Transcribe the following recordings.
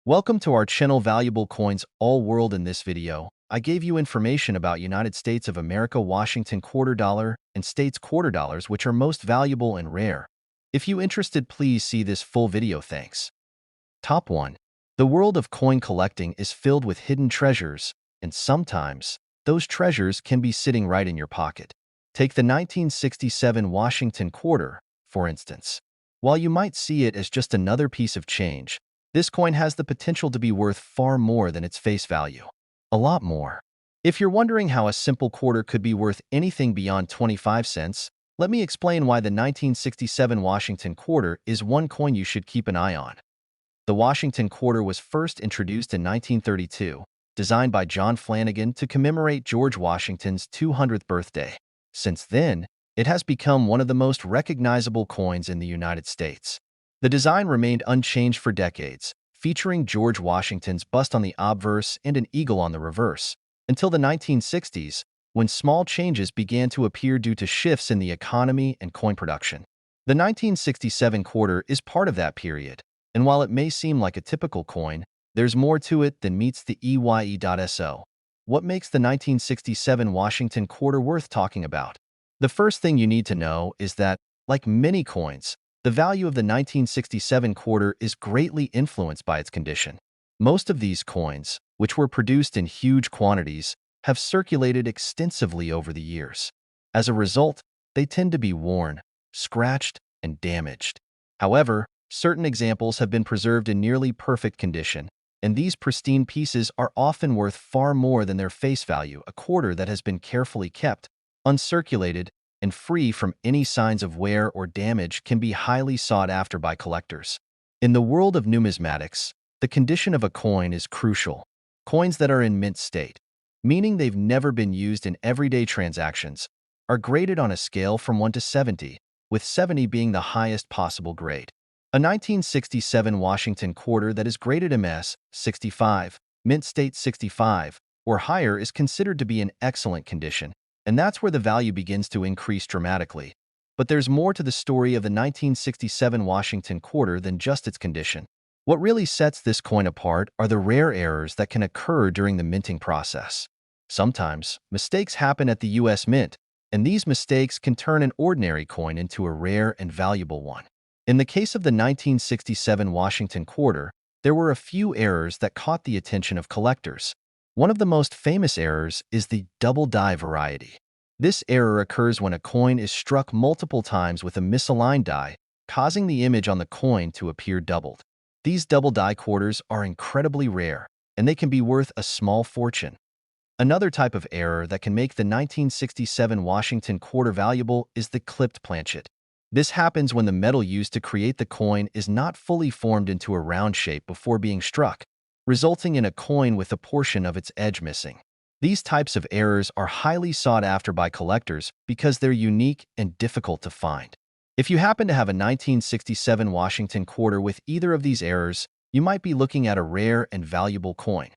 Welcome to our channel Valuable Coins All World. In this video, I gave you information about United States of America Washington quarter dollar and states quarter dollars which are most valuable and rare. If you interested, please see this full video. Thanks. Top 1. The world of coin collecting is filled with hidden treasures, and sometimes those treasures can be sitting right in your pocket. Take the 1967 Washington quarter, for instance. While you might see it as just another piece of change, this coin has the potential to be worth far more than its face value. A lot more. If you're wondering how a simple quarter could be worth anything beyond 25 cents, let me explain why the 1967 Washington quarter is one coin you should keep an eye on. The Washington quarter was first introduced in 1932, designed by John Flanagan to commemorate George Washington's 200th birthday. Since then, it has become one of the most recognizable coins in the United States. The design remained unchanged for decades, featuring George Washington's bust on the obverse and an eagle on the reverse, until the 1960s, when small changes began to appear due to shifts in the economy and coin production. The 1967 quarter is part of that period, and while it may seem like a typical coin, there's more to it than meets the EYE.SO. What makes the 1967 Washington quarter worth talking about? The first thing you need to know is that, like many coins, the value of the 1967 quarter is greatly influenced by its condition. Most of these coins, which were produced in huge quantities, have circulated extensively over the years. As a result, they tend to be worn, scratched, and damaged. However, certain examples have been preserved in nearly perfect condition, and these pristine pieces are often worth far more than their face value. A quarter that has been carefully kept, uncirculated, and free from any signs of wear or damage can be highly sought after by collectors. In the world of numismatics, the condition of a coin is crucial. Coins that are in mint state, meaning they've never been used in everyday transactions, are graded on a scale from 1 to 70, with 70 being the highest possible grade. A 1967 Washington quarter that is graded MS 65, mint state 65, or higher is considered to be in excellent condition, and that's where the value begins to increase dramatically. But there's more to the story of the 1967 Washington quarter than just its condition. What really sets this coin apart are the rare errors that can occur during the minting process. Sometimes, mistakes happen at the U.S. Mint, and these mistakes can turn an ordinary coin into a rare and valuable one. In the case of the 1967 Washington quarter, there were a few errors that caught the attention of collectors. One of the most famous errors is the double die variety. This error occurs when a coin is struck multiple times with a misaligned die, causing the image on the coin to appear doubled. These double die quarters are incredibly rare, and they can be worth a small fortune. Another type of error that can make the 1967 Washington quarter valuable is the clipped planchet. This happens when the metal used to create the coin is not fully formed into a round shape before being struck, resulting in a coin with a portion of its edge missing. These types of errors are highly sought after by collectors because they're unique and difficult to find. If you happen to have a 1967 Washington quarter with either of these errors, you might be looking at a rare and valuable coin.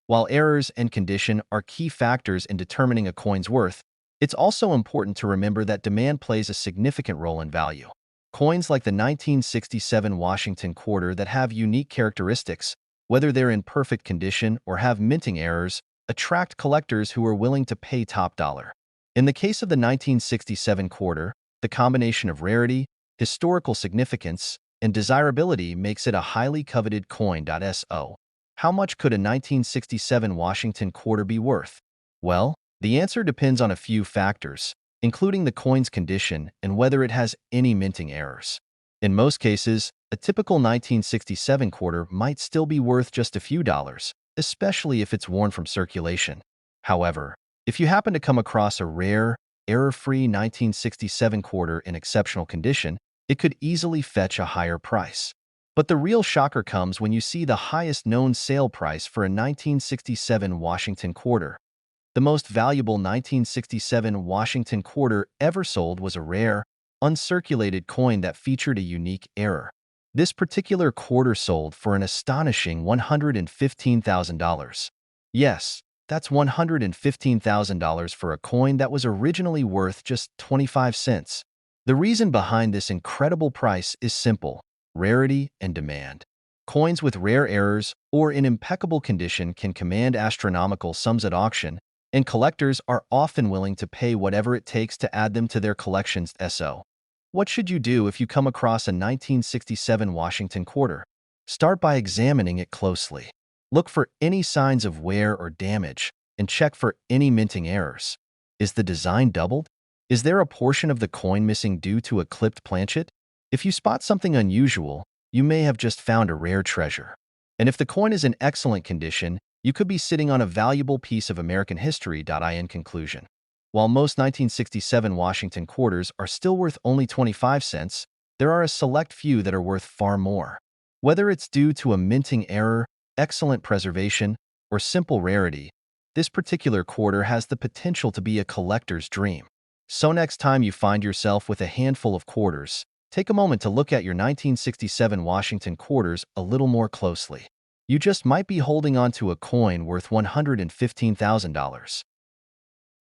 While errors and condition are key factors in determining a coin's worth, it's also important to remember that demand plays a significant role in value. Coins like the 1967 Washington quarter that have unique characteristics, whether they're in perfect condition or have minting errors, attract collectors who are willing to pay top dollar. In the case of the 1967 quarter, the combination of rarity, historical significance, and desirability makes it a highly coveted coin. So, how much could a 1967 Washington quarter be worth? Well, the answer depends on a few factors, including the coin's condition and whether it has any minting errors. In most cases, a typical 1967 quarter might still be worth just a few dollars, especially if it's worn from circulation. However, if you happen to come across a rare, error-free 1967 quarter in exceptional condition, it could easily fetch a higher price. But the real shocker comes when you see the highest known sale price for a 1967 Washington quarter. The most valuable 1967 Washington quarter ever sold was a rare, uncirculated coin that featured a unique error. This particular quarter sold for an astonishing $115,000. Yes, that's $115,000 for a coin that was originally worth just 25 cents. The reason behind this incredible price is simple: rarity and demand. Coins with rare errors or in impeccable condition can command astronomical sums at auction, and collectors are often willing to pay whatever it takes to add them to their collections. What should you do if you come across a 1967 Washington Quarter? Start by examining it closely. Look for any signs of wear or damage, and check for any minting errors. Is the design doubled? Is there a portion of the coin missing due to a clipped planchet? If you spot something unusual, you may have just found a rare treasure. And if the coin is in excellent condition, you could be sitting on a valuable piece of American history. In conclusion, while most 1967 Washington quarters are still worth only 25 cents, there are a select few that are worth far more. Whether it's due to a minting error, excellent preservation, or simple rarity, this particular quarter has the potential to be a collector's dream. So next time you find yourself with a handful of quarters, take a moment to look at your 1967 Washington quarters a little more closely. You just might be holding on to a coin worth $115,000.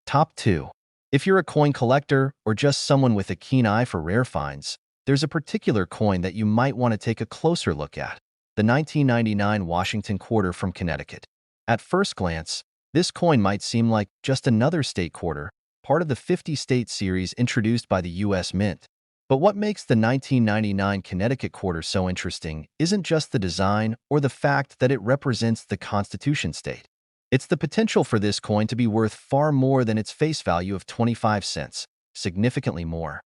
Top 2. If you're a coin collector or just someone with a keen eye for rare finds, there's a particular coin that you might want to take a closer look at: the 1999 Washington Quarter from Connecticut. At first glance, this coin might seem like just another state quarter, part of the 50-state series introduced by the U.S. Mint. But what makes the 1999 Connecticut Quarter so interesting isn't just the design or the fact that it represents the Constitution state. It's the potential for this coin to be worth far more than its face value of 25 cents, significantly more.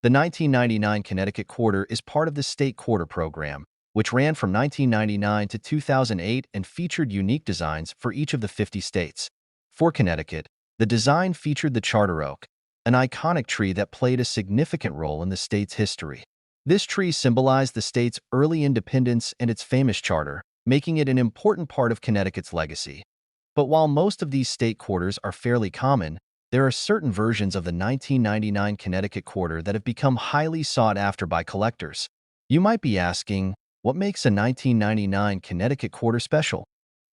The 1999 Connecticut Quarter is part of the State Quarter program, which ran from 1999 to 2008 and featured unique designs for each of the 50 states. For Connecticut, the design featured the charter oak, an iconic tree that played a significant role in the state's history. This tree symbolized the state's early independence and its famous charter, making it an important part of Connecticut's legacy. But while most of these state quarters are fairly common, there are certain versions of the 1999 Connecticut Quarter that have become highly sought after by collectors. You might be asking, what makes a 1999 Connecticut Quarter special?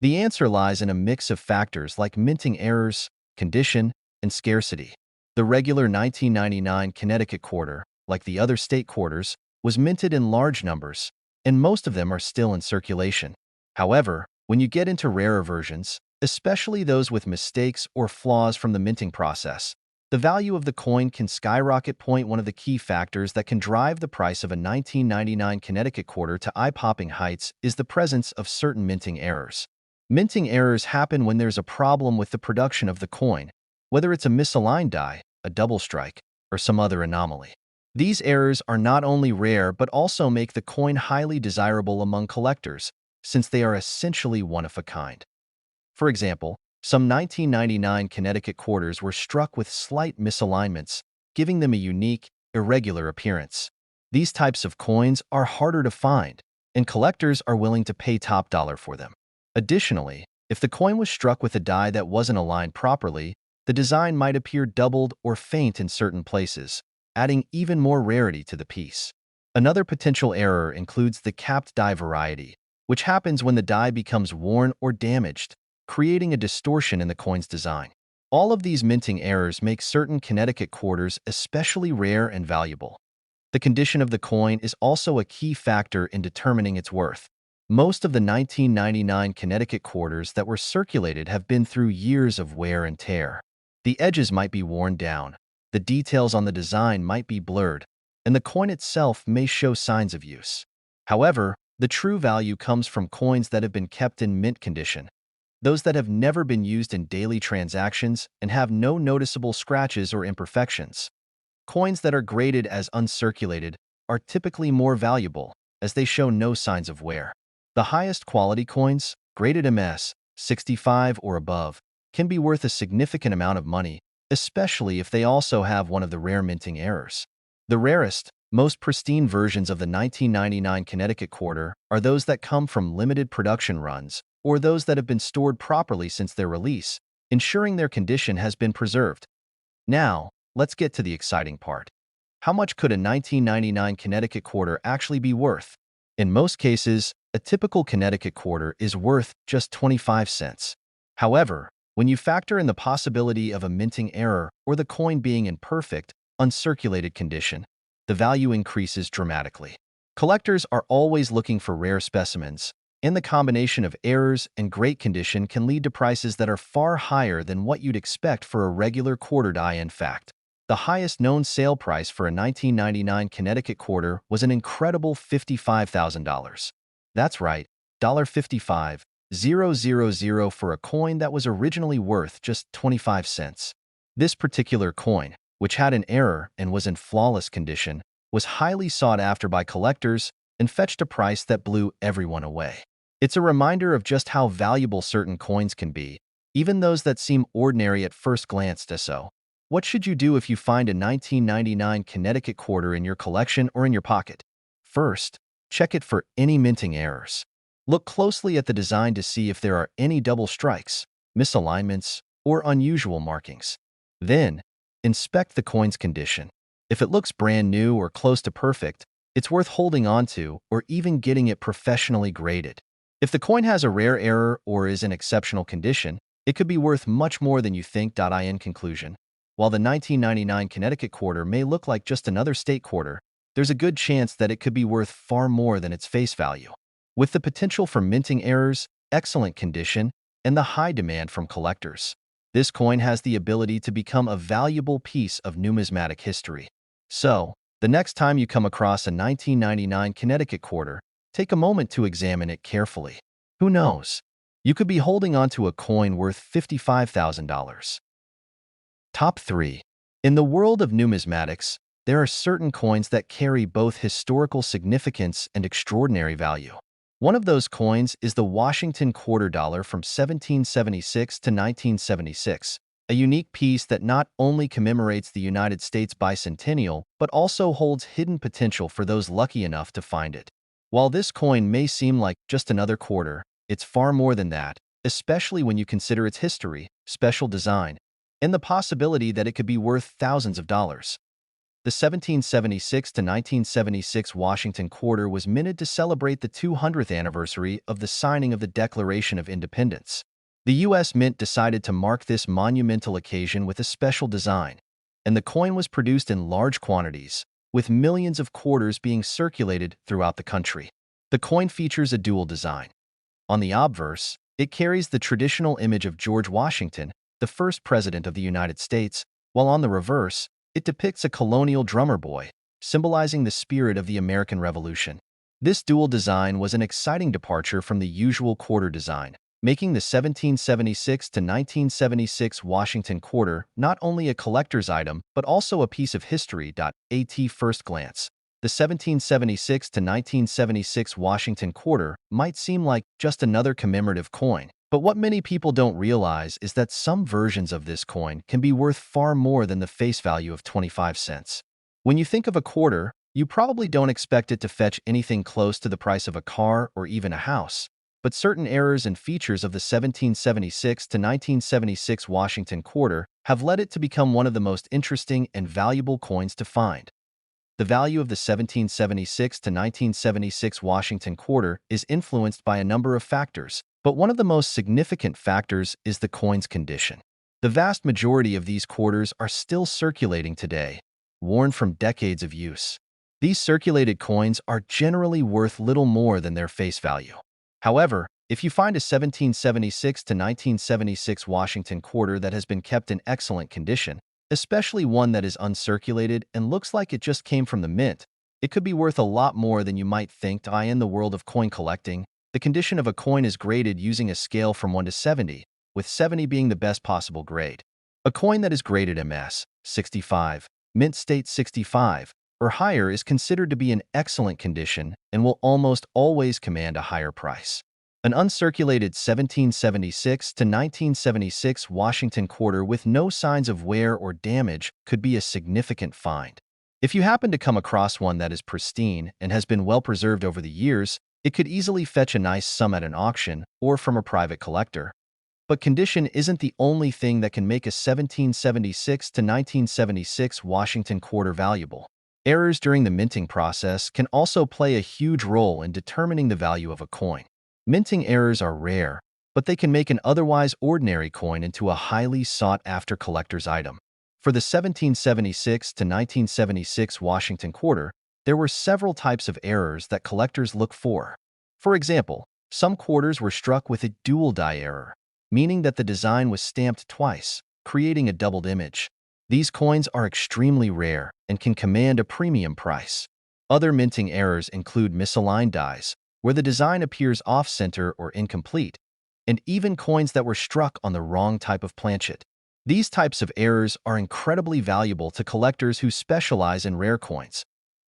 The answer lies in a mix of factors like minting errors, condition, and scarcity. The regular 1999 Connecticut Quarter, like the other state quarters, was minted in large numbers, and most of them are still in circulation. However, when you get into rarer versions, especially those with mistakes or flaws from the minting process, the value of the coin can skyrocket. One of the key factors that can drive the price of a 1999 Connecticut Quarter to eye-popping heights is the presence of certain minting errors. Minting errors happen when there's a problem with the production of the coin, whether it's a misaligned die, a double strike, or some other anomaly. These errors are not only rare but also make the coin highly desirable among collectors, since they are essentially one of a kind. For example, some 1999 Connecticut quarters were struck with slight misalignments, giving them a unique, irregular appearance. These types of coins are harder to find, and collectors are willing to pay top dollar for them. Additionally, if the coin was struck with a die that wasn't aligned properly, the design might appear doubled or faint in certain places, adding even more rarity to the piece. Another potential error includes the capped die variety, which happens when the die becomes worn or damaged, creating a distortion in the coin's design. All of these minting errors make certain Connecticut quarters especially rare and valuable. The condition of the coin is also a key factor in determining its worth. Most of the 1999 Connecticut quarters that were circulated have been through years of wear and tear. The edges might be worn down, the details on the design might be blurred, and the coin itself may show signs of use. However, the true value comes from coins that have been kept in mint condition, those that have never been used in daily transactions and have no noticeable scratches or imperfections. Coins that are graded as uncirculated are typically more valuable, as they show no signs of wear. The highest quality coins, graded MS 65 or above, can be worth a significant amount of money, especially if they also have one of the rare minting errors. The rarest, most pristine versions of the 1999 Connecticut Quarter are those that come from limited production runs, or those that have been stored properly since their release, ensuring their condition has been preserved. Now, let's get to the exciting part. How much could a 1999 Connecticut Quarter actually be worth? In most cases, a typical Connecticut Quarter is worth just 25 cents. However, when you factor in the possibility of a minting error or the coin being in perfect, uncirculated condition, the value increases dramatically. Collectors are always looking for rare specimens, and the combination of errors and great condition can lead to prices that are far higher than what you'd expect for a regular quarter die. In fact, the highest known sale price for a 1999 Connecticut quarter was an incredible $55,000. That's right, $55,000 for a coin that was originally worth just 25 cents. This particular coin, which had an error and was in flawless condition, was highly sought after by collectors and fetched a price that blew everyone away. It's a reminder of just how valuable certain coins can be, even those that seem ordinary at first glance. So, what should you do if you find a 1999 Connecticut quarter in your collection or in your pocket? First, check it for any minting errors. Look closely at the design to see if there are any double strikes, misalignments, or unusual markings. Then, inspect the coin's condition. If it looks brand new or close to perfect, it's worth holding on to or even getting it professionally graded. If the coin has a rare error or is in exceptional condition, it could be worth much more than you think. In conclusion, while the 1999 Connecticut quarter may look like just another state quarter, there's a good chance that it could be worth far more than its face value. With the potential for minting errors, excellent condition, and the high demand from collectors, this coin has the ability to become a valuable piece of numismatic history. So, the next time you come across a 1999 Connecticut quarter, take a moment to examine it carefully. Who knows? You could be holding onto a coin worth $55,000. Top 3. In the world of numismatics, there are certain coins that carry both historical significance and extraordinary value. One of those coins is the Washington Quarter dollar from 1776 to 1976, a unique piece that not only commemorates the United States bicentennial, but also holds hidden potential for those lucky enough to find it. While this coin may seem like just another quarter, it's far more than that, especially when you consider its history, special design, and the possibility that it could be worth thousands of dollars. The 1776 to 1976 Washington Quarter was minted to celebrate the 200th anniversary of the signing of the Declaration of Independence. The U.S. Mint decided to mark this monumental occasion with a special design, and the coin was produced in large quantities, with millions of quarters being circulated throughout the country. The coin features a dual design. On the obverse, it carries the traditional image of George Washington, the first president of the United States, while on the reverse, it depicts a colonial drummer boy, symbolizing the spirit of the American Revolution. This dual design was an exciting departure from the usual quarter design, making the 1776 to 1976 Washington Quarter not only a collector's item but also a piece of history. At first glance, the 1776 to 1976 Washington Quarter might seem like just another commemorative coin, but what many people don't realize is that some versions of this coin can be worth far more than the face value of 25 cents. When you think of a quarter, you probably don't expect it to fetch anything close to the price of a car or even a house. But certain errors and features of the 1776 to 1976 Washington Quarter have led it to become one of the most interesting and valuable coins to find. The value of the 1776 to 1976 Washington Quarter is influenced by a number of factors, but one of the most significant factors is the coin's condition. The vast majority of these quarters are still circulating today, worn from decades of use. These circulated coins are generally worth little more than their face value. However, if you find a 1776 to 1976 Washington Quarter that has been kept in excellent condition, especially one that is uncirculated and looks like it just came from the mint, it could be worth a lot more than you might think. In the world of coin collecting, the condition of a coin is graded using a scale from 1 to 70, with 70 being the best possible grade. A coin that is graded MS 65, mint state 65, or higher is considered to be in excellent condition and will almost always command a higher price. An uncirculated 1776 to 1976 Washington Quarter with no signs of wear or damage could be a significant find. If you happen to come across one that is pristine and has been well preserved over the years, it could easily fetch a nice sum at an auction or from a private collector. But condition isn't the only thing that can make a 1776 to 1976 Washington Quarter valuable. Errors during the minting process can also play a huge role in determining the value of a coin. Minting errors are rare, but they can make an otherwise ordinary coin into a highly sought-after collector's item. For the 1776 to 1976 Washington Quarter, There were several types of errors that collectors look for. For example, some quarters were struck with a dual die error, meaning that the design was stamped twice, creating a doubled image. These coins are extremely rare and can command a premium price. Other minting errors include misaligned dies, where the design appears off-center or incomplete, and even coins that were struck on the wrong type of planchet. These types of errors are incredibly valuable to collectors who specialize in rare coins.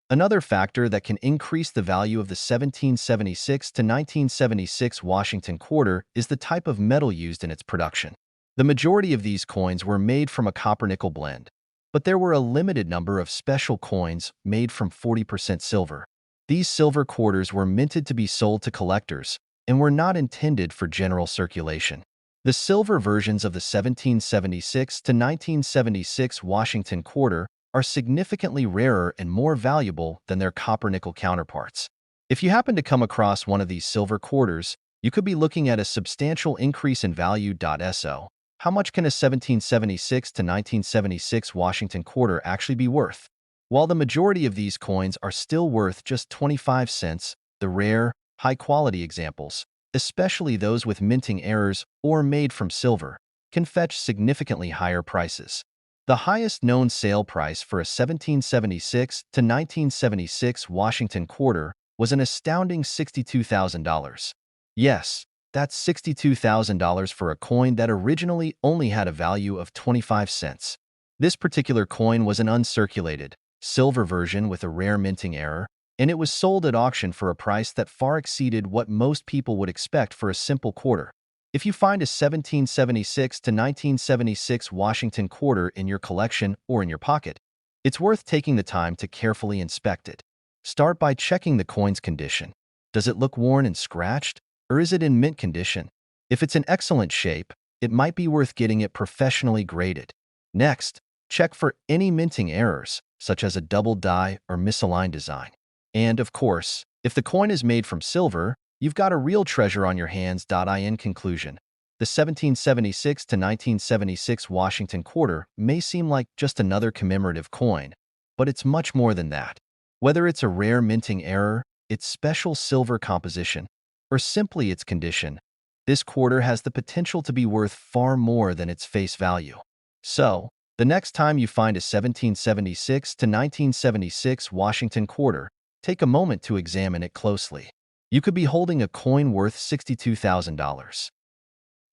Another factor that can increase the value of the 1776 to 1976 Washington Quarter is the type of metal used in its production. The majority of these coins were made from a copper-nickel blend, but there were a limited number of special coins made from 40% silver. These silver quarters were minted to be sold to collectors and were not intended for general circulation. The silver versions of the 1776 to 1976 Washington Quarter are significantly rarer and more valuable than their copper-nickel counterparts. If you happen to come across one of these silver quarters, you could be looking at a substantial increase in value. So, how much can a 1776 to 1976 Washington Quarter actually be worth? While the majority of these coins are still worth just 25 cents, the rare, high-quality examples, especially those with minting errors or made from silver, can fetch significantly higher prices. The highest known sale price for a 1776 to 1976 Washington Quarter was an astounding $62,000. Yes, that's $62,000 for a coin that originally only had a value of 25 cents. This particular coin was an uncirculated, silver version with a rare minting error, and it was sold at auction for a price that far exceeded what most people would expect for a simple quarter. If you find a 1776 to 1976 Washington Quarter in your collection or in your pocket, it's worth taking the time to carefully inspect it. Start by checking the coin's condition. Does it look worn and scratched, or is it in mint condition? If it's in excellent shape, it might be worth getting it professionally graded. Next, check for any minting errors, such as a double die or misaligned design. And, of course, if the coin is made from silver, you've got a real treasure on your hands. In conclusion, the 1776 to 1976 Washington Quarter may seem like just another commemorative coin, but it's much more than that. Whether it's a rare minting error, its special silver composition, or simply its condition, this quarter has the potential to be worth far more than its face value. So, the next time you find a 1776 to 1976 Washington Quarter, take a moment to examine it closely. You could be holding a coin worth $62,000.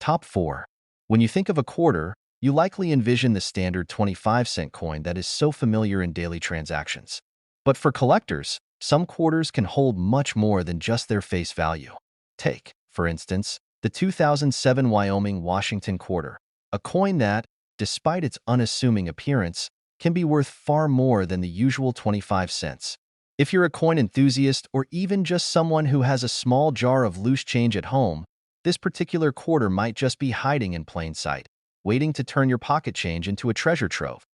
Top 4. When you think of a quarter, you likely envision the standard 25-cent coin that is so familiar in daily transactions. But for collectors, some quarters can hold much more than just their face value. Take, for instance, the 2007 Wyoming Washington Quarter, a coin that, despite its unassuming appearance, can be worth far more than the usual 25 cents. If you're a coin enthusiast or even just someone who has a small jar of loose change at home, this particular quarter might just be hiding in plain sight, waiting to turn your pocket change into a treasure trove.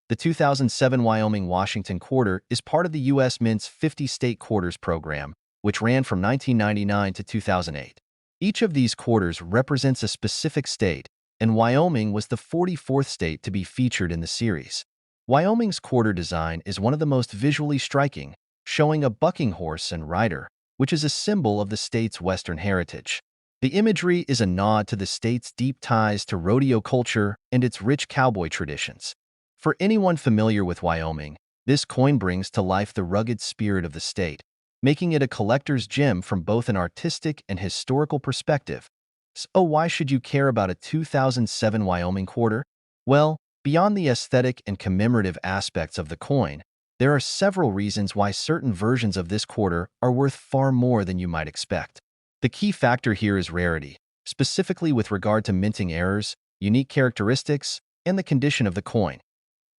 The 2007 Wyoming Washington Quarter is part of the U.S. Mint's 50-state quarters program, which ran from 1999 to 2008. Each of these quarters represents a specific state, and Wyoming was the 44th state to be featured in the series. Wyoming's quarter design is one of the most visually striking, showing a bucking horse and rider, which is a symbol of the state's Western heritage. The imagery is a nod to the state's deep ties to rodeo culture and its rich cowboy traditions. For anyone familiar with Wyoming, this coin brings to life the rugged spirit of the state, making it a collector's gem from both an artistic and historical perspective. So why should you care about a 2007 Wyoming Quarter? Well, beyond the aesthetic and commemorative aspects of the coin, there are several reasons why certain versions of this quarter are worth far more than you might expect. The key factor here is rarity, specifically with regard to minting errors, unique characteristics, and the condition of the coin.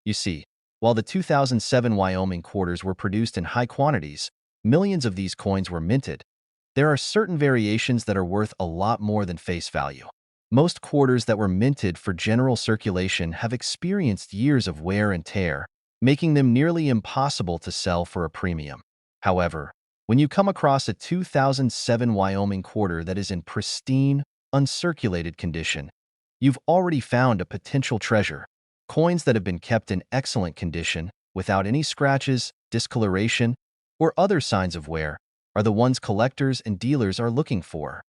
You see, while the 2007 Wyoming quarters were produced in high quantities, millions of these coins were minted. There are certain variations that are worth a lot more than face value. Most quarters that were minted for general circulation have experienced years of wear and tear, making them nearly impossible to sell for a premium. However, when you come across a 2007 Wyoming quarter that is in pristine, uncirculated condition, you've already found a potential treasure. Coins that have been kept in excellent condition, without any scratches, discoloration, or other signs of wear are the ones collectors and dealers are looking for.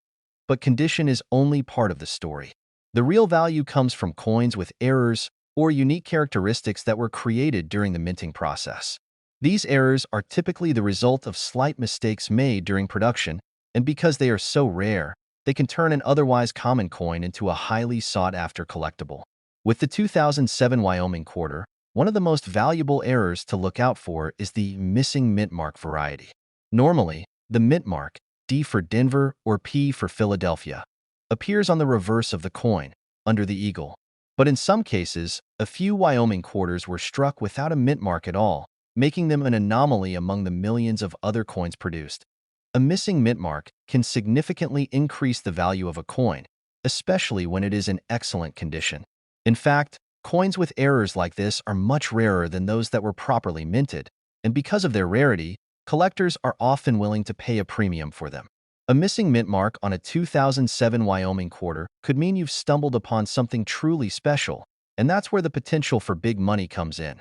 But condition is only part of the story. The real value comes from coins with errors or unique characteristics that were created during the minting process. These errors are typically the result of slight mistakes made during production, and because they are so rare, they can turn an otherwise common coin into a highly sought-after collectible. With the 2007 Wyoming Quarter, one of the most valuable errors to look out for is the missing mint mark variety. Normally, the mint mark, D for Denver or P for Philadelphia, appears on the reverse of the coin, under the eagle. But in some cases, a few Wyoming quarters were struck without a mint mark at all, making them an anomaly among the millions of other coins produced. A missing mint mark can significantly increase the value of a coin, especially when it is in excellent condition. In fact, coins with errors like this are much rarer than those that were properly minted, and because of their rarity, collectors are often willing to pay a premium for them. A missing mint mark on a 2007 Wyoming quarter could mean you've stumbled upon something truly special, and that's where the potential for big money comes in.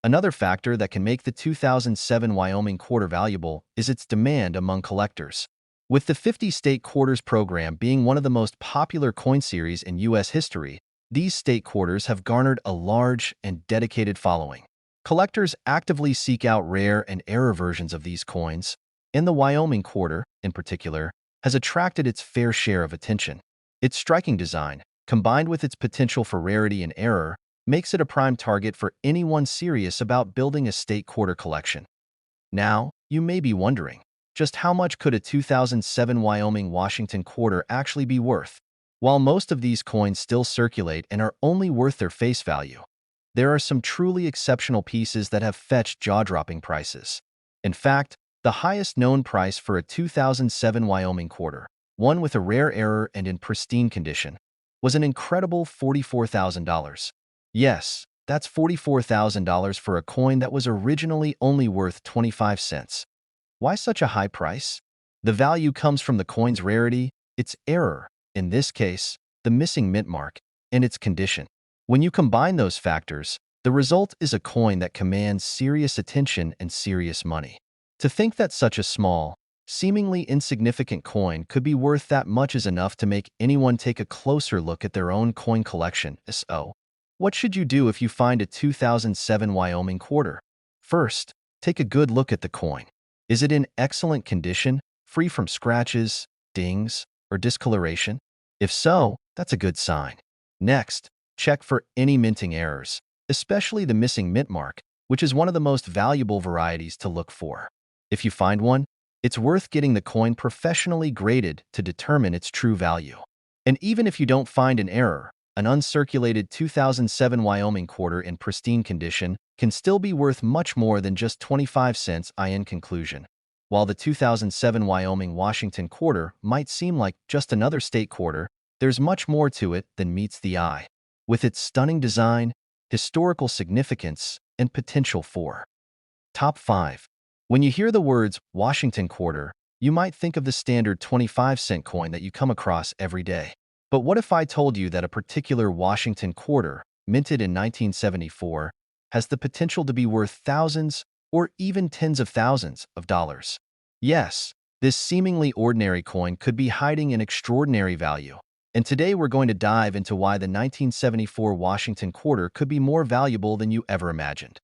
Another factor that can make the 2007 Wyoming quarter valuable is its demand among collectors. With the 50-state quarters program being one of the most popular coin series in U.S. history, these state quarters have garnered a large and dedicated following. Collectors actively seek out rare and error versions of these coins, and the Wyoming Quarter, in particular, has attracted its fair share of attention. Its striking design, combined with its potential for rarity and error, makes it a prime target for anyone serious about building a state quarter collection. Now, you may be wondering, just how much could a 2007 Wyoming-Washington quarter actually be worth? While most of these coins still circulate and are only worth their face value, there are some truly exceptional pieces that have fetched jaw-dropping prices. In fact, the highest known price for a 2007 Wyoming quarter, one with a rare error and in pristine condition, was an incredible $44,000. Yes, that's $44,000 for a coin that was originally only worth 25 cents. Why such a high price? The value comes from the coin's rarity, its error, in this case, the missing mint mark, and its condition. When you combine those factors, the result is a coin that commands serious attention and serious money. To think that such a small, seemingly insignificant coin could be worth that much is enough to make anyone take a closer look at their own coin collection. So, what should you do if you find a 2007 Wyoming quarter? First, take a good look at the coin. Is it in excellent condition, free from scratches, dings, or discoloration? If so, that's a good sign. Next, check for any minting errors, especially the missing mint mark, which is one of the most valuable varieties to look for. If you find one, it's worth getting the coin professionally graded to determine its true value. And even if you don't find an error, an uncirculated 2007 Wyoming quarter in pristine condition can still be worth much more than just 25 cents. In conclusion, while the 2007 Wyoming-Washington quarter might seem like just another state quarter, there's much more to it than meets the eye. With its stunning design, historical significance, and potential for. Top 5. When you hear the words Washington Quarter, you might think of the standard 25-cent coin that you come across every day. But what if I told you that a particular Washington Quarter, minted in 1974, has the potential to be worth thousands or even tens of thousands of dollars? Yes, this seemingly ordinary coin could be hiding an extraordinary value. And today we're going to dive into why the 1974 Washington Quarter could be more valuable than you ever imagined.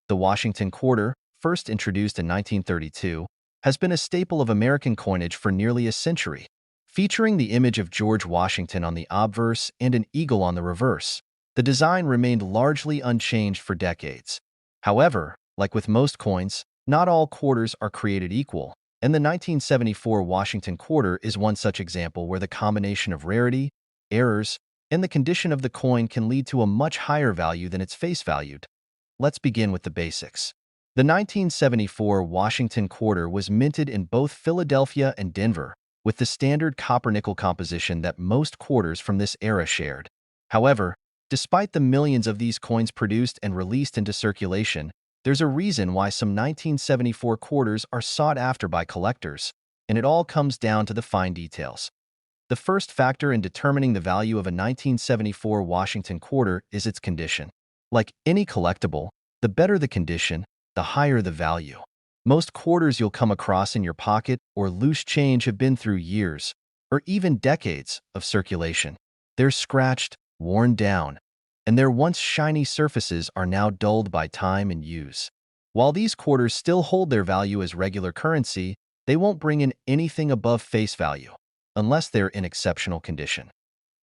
The Washington Quarter, first introduced in 1932, has been a staple of American coinage for nearly a century, featuring the image of George Washington on the obverse and an eagle on the reverse. The design remained largely unchanged for decades. However, like with most coins, not all quarters are created equal, and the 1974 Washington Quarter is one such example where the combination of rarity, errors, and the condition of the coin can lead to a much higher value than its face valued. Let's begin with the basics. The 1974 Washington Quarter was minted in both Philadelphia and Denver, with the standard copper-nickel composition that most quarters from this era shared. However, despite the millions of these coins produced and released into circulation, there's a reason why some 1974 quarters are sought after by collectors, and it all comes down to the fine details. The first factor in determining the value of a 1974 Washington Quarter is its condition. Like any collectible, the better the condition, the higher the value. Most quarters you'll come across in your pocket or loose change have been through years, or even decades, of circulation. They're scratched, worn down, and their once shiny surfaces are now dulled by time and use. While these quarters still hold their value as regular currency, they won't bring in anything above face value, unless they're in exceptional condition.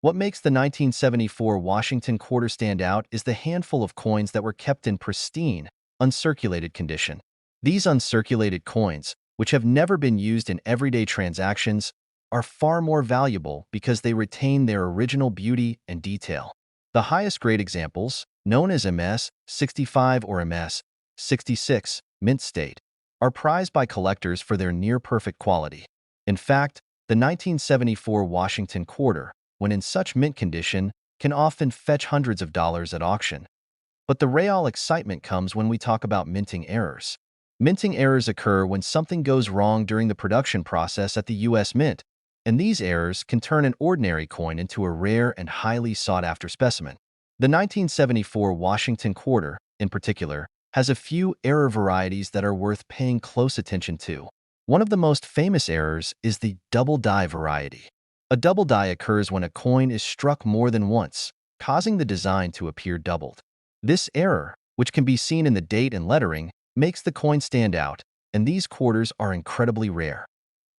What makes the 1974 Washington Quarter stand out is the handful of coins that were kept in pristine, uncirculated condition. These uncirculated coins, which have never been used in everyday transactions, are far more valuable because they retain their original beauty and detail. The highest grade examples, known as MS-65 or MS-66, mint state, are prized by collectors for their near-perfect quality. In fact, the 1974 Washington Quarter, when in such mint condition, can often fetch hundreds of dollars at auction. But the real excitement comes when we talk about minting errors. Minting errors occur when something goes wrong during the production process at the U.S. Mint, and these errors can turn an ordinary coin into a rare and highly sought-after specimen. The 1974 Washington Quarter, in particular, has a few error varieties that are worth paying close attention to. One of the most famous errors is the double die variety. A double die occurs when a coin is struck more than once, causing the design to appear doubled. This error, which can be seen in the date and lettering, makes the coin stand out, and these quarters are incredibly rare.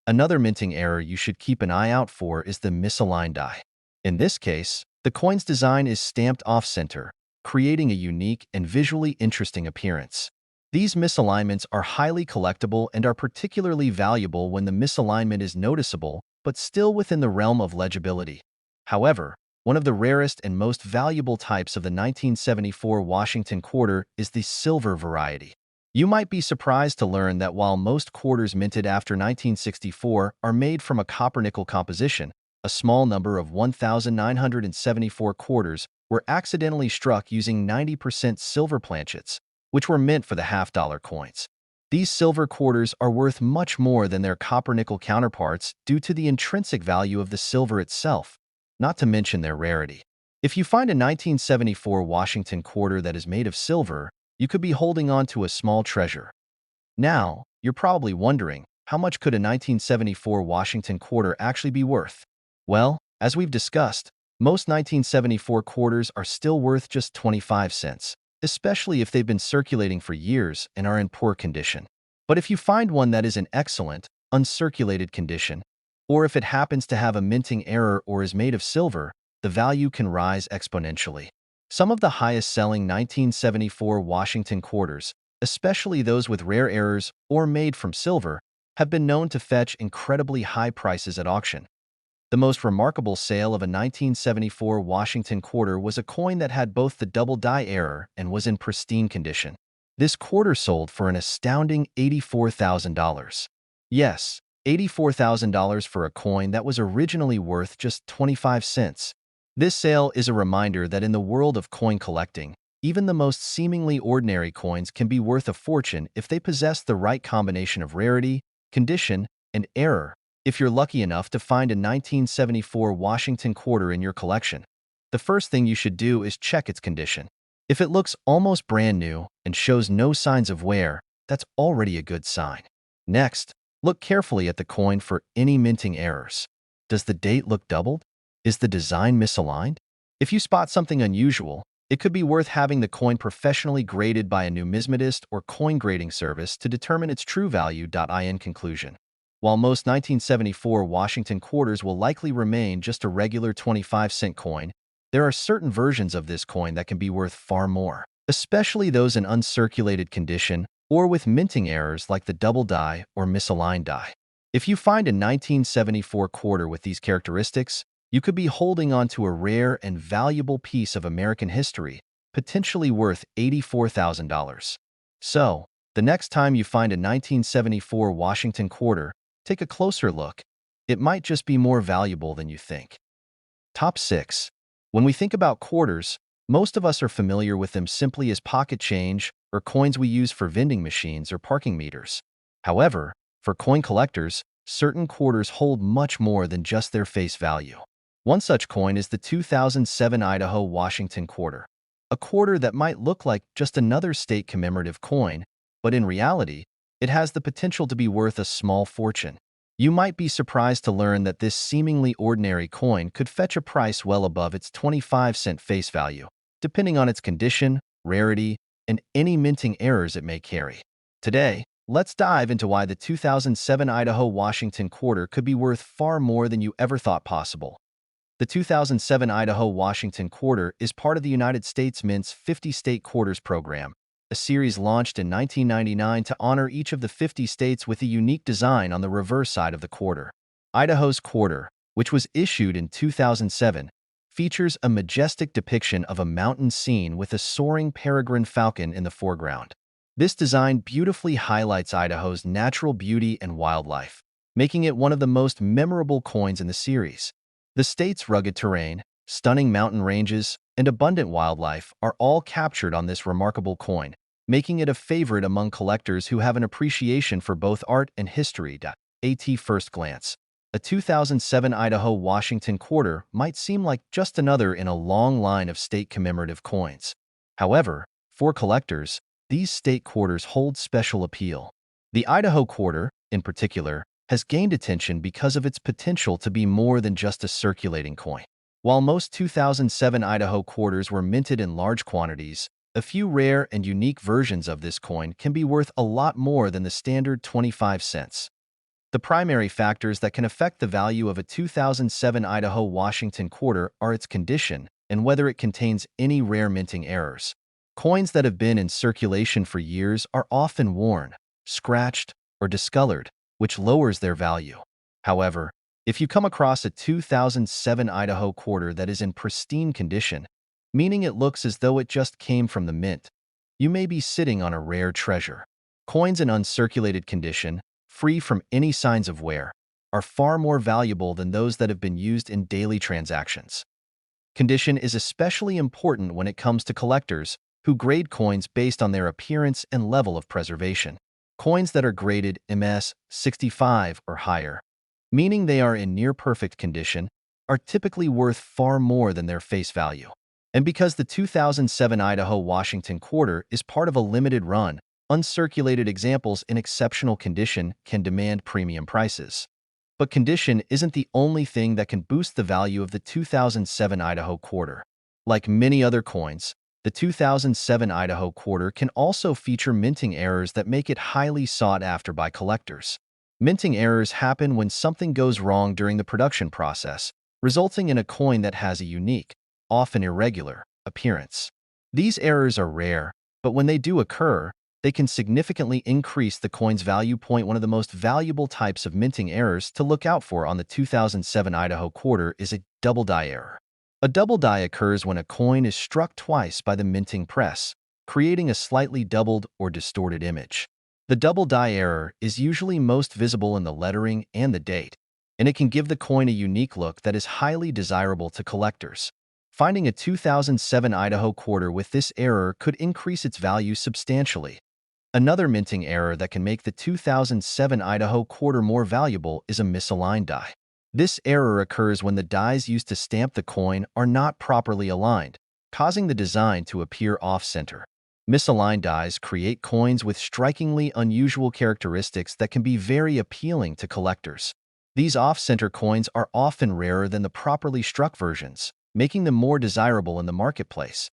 Another minting error you should keep an eye out for is the misaligned die. In this case, the coin's design is stamped off-center, creating a unique and visually interesting appearance. These misalignments are highly collectible and are particularly valuable when the misalignment is noticeable but still within the realm of legibility. However, one of the rarest and most valuable types of the 1974 Washington Quarter is the silver variety. You might be surprised to learn that while most quarters minted after 1964 are made from a copper-nickel composition, a small number of 1,974 quarters were accidentally struck using 90% silver planchets, which were meant for the half-dollar coins. These silver quarters are worth much more than their copper-nickel counterparts due to the intrinsic value of the silver itself, not to mention their rarity. If you find a 1974 Washington Quarter that is made of silver, you could be holding on to a small treasure. Now, you're probably wondering, how much could a 1974 Washington Quarter actually be worth? Well, as we've discussed, most 1974 quarters are still worth just 25 cents, especially if they've been circulating for years and are in poor condition. But if you find one that is in excellent, uncirculated condition, or if it happens to have a minting error or is made of silver, the value can rise exponentially. Some of the highest-selling 1974 Washington quarters, especially those with rare errors or made from silver, have been known to fetch incredibly high prices at auction. The most remarkable sale of a 1974 Washington Quarter was a coin that had both the double die error and was in pristine condition. This quarter sold for an astounding $84,000. Yes, $84,000 for a coin that was originally worth just 25 cents. This sale is a reminder that in the world of coin collecting, even the most seemingly ordinary coins can be worth a fortune if they possess the right combination of rarity, condition, and error. If you're lucky enough to find a 1974 Washington Quarter in your collection, the first thing you should do is check its condition. If it looks almost brand new and shows no signs of wear, that's already a good sign. Next, look carefully at the coin for any minting errors. Does the date look doubled? Is the design misaligned? If you spot something unusual, it could be worth having the coin professionally graded by a numismatist or coin grading service to determine its true value. In conclusion, while most 1974 Washington Quarters will likely remain just a regular 25-cent coin, there are certain versions of this coin that can be worth far more, especially those in uncirculated condition or with minting errors like the double die or misaligned die. If you find a 1974 quarter with these characteristics, you could be holding on to a rare and valuable piece of American history, potentially worth $84,000. So, the next time you find a 1974 Washington Quarter, take a closer look. It might just be more valuable than you think. Top 6. When we think about quarters, most of us are familiar with them simply as pocket change or coins we use for vending machines or parking meters. However, for coin collectors, certain quarters hold much more than just their face value. One such coin is the 2007 Idaho Washington Quarter, a quarter that might look like just another state commemorative coin, but in reality, it has the potential to be worth a small fortune. You might be surprised to learn that this seemingly ordinary coin could fetch a price well above its 25-cent face value, depending on its condition, rarity, and any minting errors it may carry. Today, let's dive into why the 2007 Idaho-Washington Quarter could be worth far more than you ever thought possible. The 2007 Idaho-Washington Quarter is part of the United States Mint's 50 State Quarters program, a series launched in 1999 to honor each of the 50 states with a unique design on the reverse side of the quarter. Idaho's Quarter, which was issued in 2007, features a majestic depiction of a mountain scene with a soaring peregrine falcon in the foreground. This design beautifully highlights Idaho's natural beauty and wildlife, making it one of the most memorable coins in the series. The state's rugged terrain, stunning mountain ranges, and abundant wildlife are all captured on this remarkable coin, making it a favorite among collectors who have an appreciation for both art and history. At first glance, a 2007 Idaho-Washington Quarter might seem like just another in a long line of state commemorative coins. However, for collectors, these state quarters hold special appeal. The Idaho Quarter, in particular, has gained attention because of its potential to be more than just a circulating coin. While most 2007 Idaho quarters were minted in large quantities, a few rare and unique versions of this coin can be worth a lot more than the standard 25 cents. The primary factors that can affect the value of a 2007 Idaho-Washington Quarter are its condition and whether it contains any rare minting errors. Coins that have been in circulation for years are often worn, scratched, or discolored, which lowers their value. However, if you come across a 2007 Idaho Quarter that is in pristine condition, meaning it looks as though it just came from the mint, you may be sitting on a rare treasure. Coins in uncirculated condition, free from any signs of wear, are far more valuable than those that have been used in daily transactions. Condition is especially important when it comes to collectors who grade coins based on their appearance and level of preservation. Coins that are graded MS 65 or higher, meaning they are in near-perfect condition, are typically worth far more than their face value. And because the 2007 Idaho-Washington Quarter is part of a limited run, uncirculated examples in exceptional condition can demand premium prices. But condition isn't the only thing that can boost the value of the 2007 Idaho Quarter. Like many other coins, the 2007 Idaho Quarter can also feature minting errors that make it highly sought after by collectors. Minting errors happen when something goes wrong during the production process, resulting in a coin that has a unique, often irregular, appearance. These errors are rare, but when they do occur, they can significantly increase the coin's value. One of the most valuable types of minting errors to look out for on the 2007 Idaho Quarter is a double die error. A double die occurs when a coin is struck twice by the minting press, creating a slightly doubled or distorted image. The double die error is usually most visible in the lettering and the date, and it can give the coin a unique look that is highly desirable to collectors. Finding a 2007 Idaho Quarter with this error could increase its value substantially. Another minting error that can make the 2007 Idaho Quarter more valuable is a misaligned die. This error occurs when the dies used to stamp the coin are not properly aligned, causing the design to appear off-center. Misaligned dies create coins with strikingly unusual characteristics that can be very appealing to collectors. These off-center coins are often rarer than the properly struck versions, making them more desirable in the marketplace.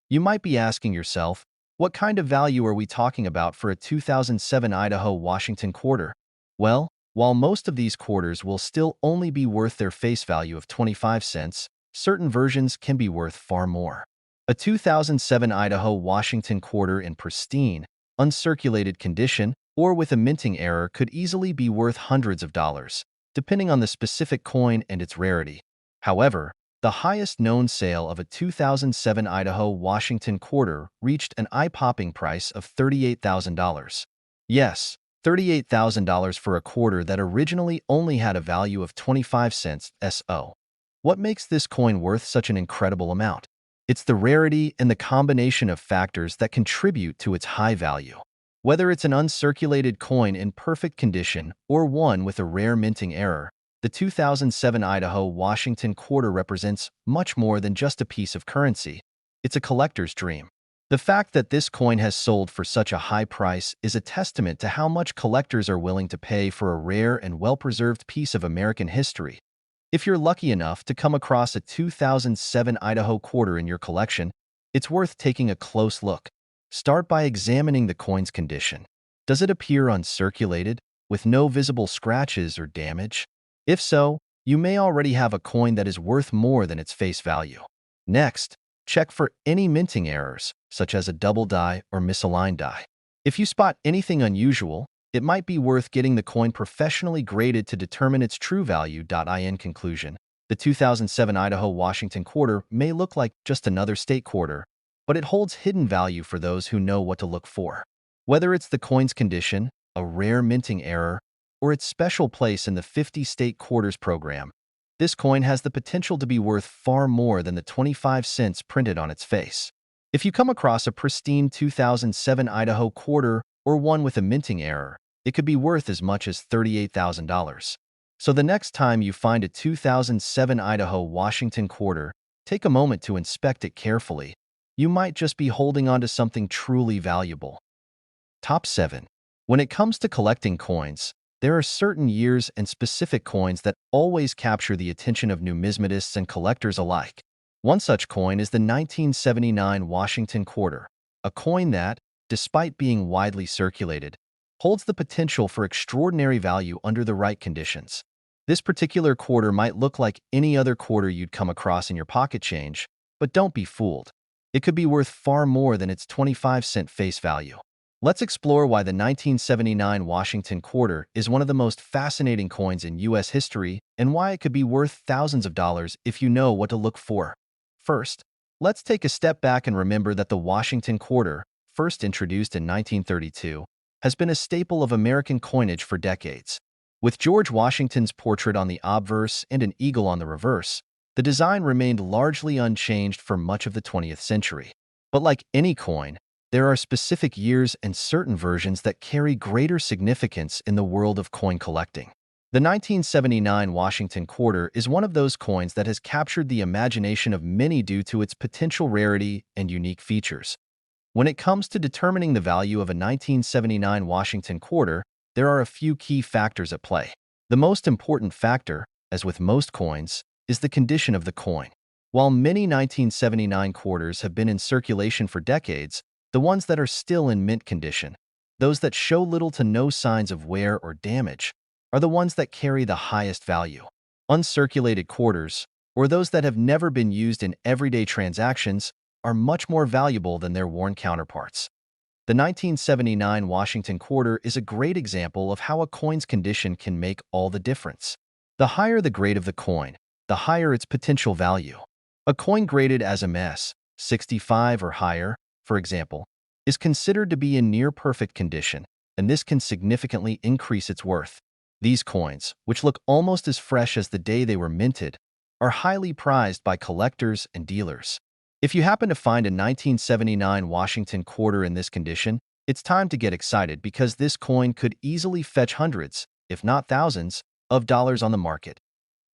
You might be asking yourself, what kind of value are we talking about for a 2007 Idaho-Washington Quarter? Well, while most of these quarters will still only be worth their face value of 25 cents, certain versions can be worth far more. A 2007 Idaho-Washington Quarter in pristine, uncirculated condition or with a minting error could easily be worth hundreds of dollars, depending on the specific coin and its rarity. However, the highest known sale of a 2007 Idaho-Washington Quarter reached an eye-popping price of $38,000. Yes, $38,000 for a quarter that originally only had a value of 25 cents. So, what makes this coin worth such an incredible amount? It's the rarity and the combination of factors that contribute to its high value. Whether it's an uncirculated coin in perfect condition or one with a rare minting error, the 2007 Idaho-Washington Quarter represents much more than just a piece of currency. It's a collector's dream. The fact that this coin has sold for such a high price is a testament to how much collectors are willing to pay for a rare and well-preserved piece of American history. If you're lucky enough to come across a 2007 Idaho Quarter in your collection, it's worth taking a close look. Start by examining the coin's condition. Does it appear uncirculated, with no visible scratches or damage? If so, you may already have a coin that is worth more than its face value. Next, check for any minting errors, such as a double die or misaligned die. If you spot anything unusual, it might be worth getting the coin professionally graded to determine its true value. In conclusion, the 2007 Idaho-Washington Quarter may look like just another state quarter, but it holds hidden value for those who know what to look for. Whether it's the coin's condition, a rare minting error, or its special place in the 50 state quarters program, this coin has the potential to be worth far more than the 25 cents printed on its face. If you come across a pristine 2007 Idaho Quarter or one with a minting error, it could be worth as much as $38,000. So the next time you find a 2007 Idaho-Washington Quarter, take a moment to inspect it carefully. You might just be holding on to something truly valuable. Top 7. When it comes to collecting coins, there are certain years and specific coins that always capture the attention of numismatists and collectors alike. One such coin is the 1979 Washington Quarter, a coin that, despite being widely circulated, holds the potential for extraordinary value under the right conditions. This particular quarter might look like any other quarter you'd come across in your pocket change, but don't be fooled. It could be worth far more than its 25-cent face value. Let's explore why the 1979 Washington Quarter is one of the most fascinating coins in U.S. history and why it could be worth thousands of dollars if you know what to look for. First, let's take a step back and remember that the Washington Quarter, first introduced in 1932, has been a staple of American coinage for decades. With George Washington's portrait on the obverse and an eagle on the reverse, the design remained largely unchanged for much of the 20th century. But like any coin, there are specific years and certain versions that carry greater significance in the world of coin collecting. The 1979 Washington Quarter is one of those coins that has captured the imagination of many due to its potential rarity and unique features. When it comes to determining the value of a 1979 Washington Quarter, there are a few key factors at play. The most important factor, as with most coins, is the condition of the coin. While many 1979 quarters have been in circulation for decades, the ones that are still in mint condition, those that show little to no signs of wear or damage, are the ones that carry the highest value. Uncirculated quarters, or those that have never been used in everyday transactions, are much more valuable than their worn counterparts. The 1979 Washington Quarter is a great example of how a coin's condition can make all the difference. The higher the grade of the coin, the higher its potential value. A coin graded as MS 65 or higher, for example, is considered to be in near-perfect condition, and this can significantly increase its worth. These coins, which look almost as fresh as the day they were minted, are highly prized by collectors and dealers. If you happen to find a 1979 Washington Quarter in this condition, it's time to get excited because this coin could easily fetch hundreds, if not thousands, of dollars on the market.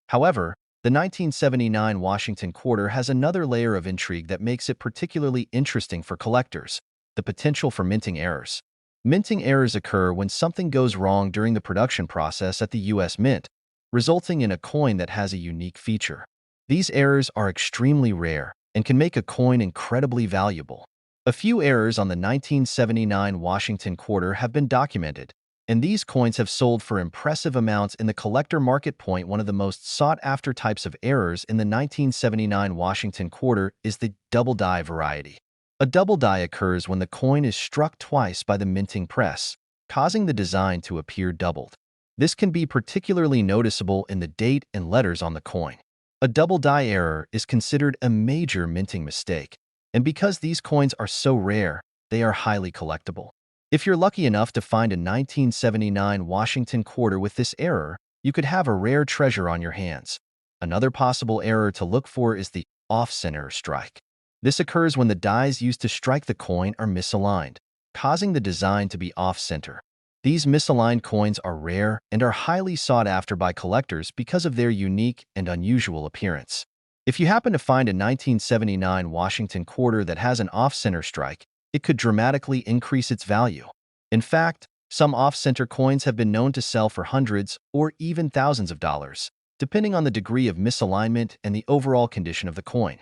However, the 1979 Washington Quarter has another layer of intrigue that makes it particularly interesting for collectors: the potential for minting errors. Minting errors occur when something goes wrong during the production process at the U.S. Mint, resulting in a coin that has a unique feature. These errors are extremely rare and can make a coin incredibly valuable. A few errors on the 1979 Washington Quarter have been documented, and these coins have sold for impressive amounts in the collector market. One of the most sought-after types of errors in the 1979 Washington Quarter is the double die variety. A double die occurs when the coin is struck twice by the minting press, causing the design to appear doubled. This can be particularly noticeable in the date and letters on the coin. A double die error is considered a major minting mistake, and because these coins are so rare, they are highly collectible. If you're lucky enough to find a 1979 Washington Quarter with this error, you could have a rare treasure on your hands. Another possible error to look for is the off-center strike. This occurs when the dies used to strike the coin are misaligned, causing the design to be off-center. These misaligned coins are rare and are highly sought after by collectors because of their unique and unusual appearance. If you happen to find a 1979 Washington Quarter that has an off-center strike, it could dramatically increase its value. In fact, some off-center coins have been known to sell for hundreds or even thousands of dollars, depending on the degree of misalignment and the overall condition of the coin.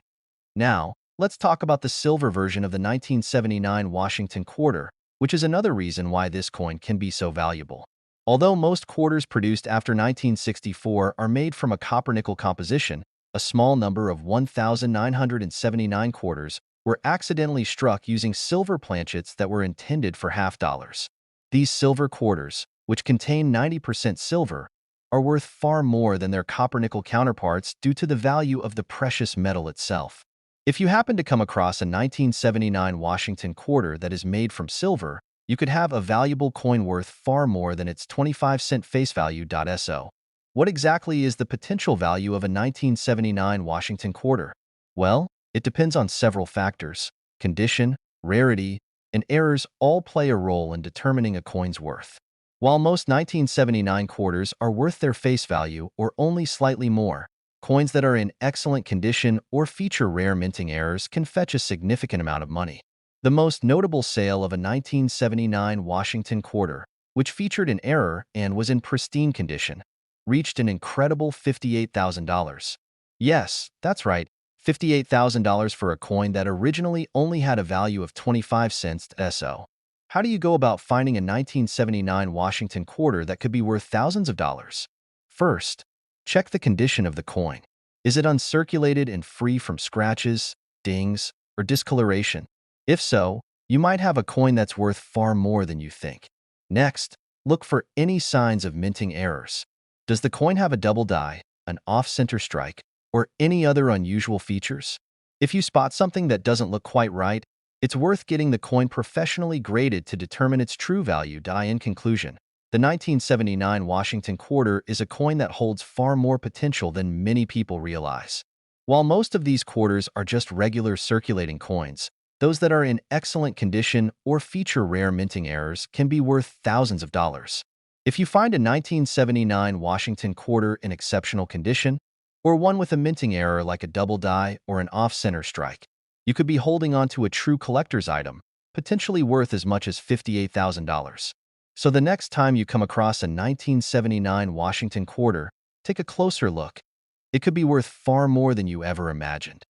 Now, let's talk about the silver version of the 1979 Washington Quarter, which is another reason why this coin can be so valuable. Although most quarters produced after 1964 are made from a copper-nickel composition, a small number of 1,979 quarters were accidentally struck using silver planchets that were intended for half dollars. These silver quarters, which contain 90% silver, are worth far more than their copper-nickel counterparts due to the value of the precious metal itself. If you happen to come across a 1979 Washington Quarter that is made from silver, you could have a valuable coin worth far more than its 25-cent face value. So, what exactly is the potential value of a 1979 Washington Quarter? Well, it depends on several factors. Condition, rarity, and errors all play a role in determining a coin's worth. While most 1979 quarters are worth their face value or only slightly more, coins that are in excellent condition or feature rare minting errors can fetch a significant amount of money. The most notable sale of a 1979 Washington Quarter, which featured an error and was in pristine condition, reached an incredible $58,000. Yes, that's right, $58,000 for a coin that originally only had a value of 25 cents. So, how do you go about finding a 1979 Washington Quarter that could be worth thousands of dollars? First, check the condition of the coin. Is it uncirculated and free from scratches, dings, or discoloration? If so, you might have a coin that's worth far more than you think. Next, look for any signs of minting errors. Does the coin have a double die, an off-center strike, or any other unusual features? If you spot something that doesn't look quite right, it's worth getting the coin professionally graded to determine its true value. In conclusion, the 1979 Washington Quarter is a coin that holds far more potential than many people realize. While most of these quarters are just regular circulating coins, those that are in excellent condition or feature rare minting errors can be worth thousands of dollars. If you find a 1979 Washington Quarter in exceptional condition, or one with a minting error like a double die or an off-center strike, you could be holding on to a true collector's item, potentially worth as much as $58,000. So the next time you come across a 1979 Washington Quarter, take a closer look. It could be worth far more than you ever imagined.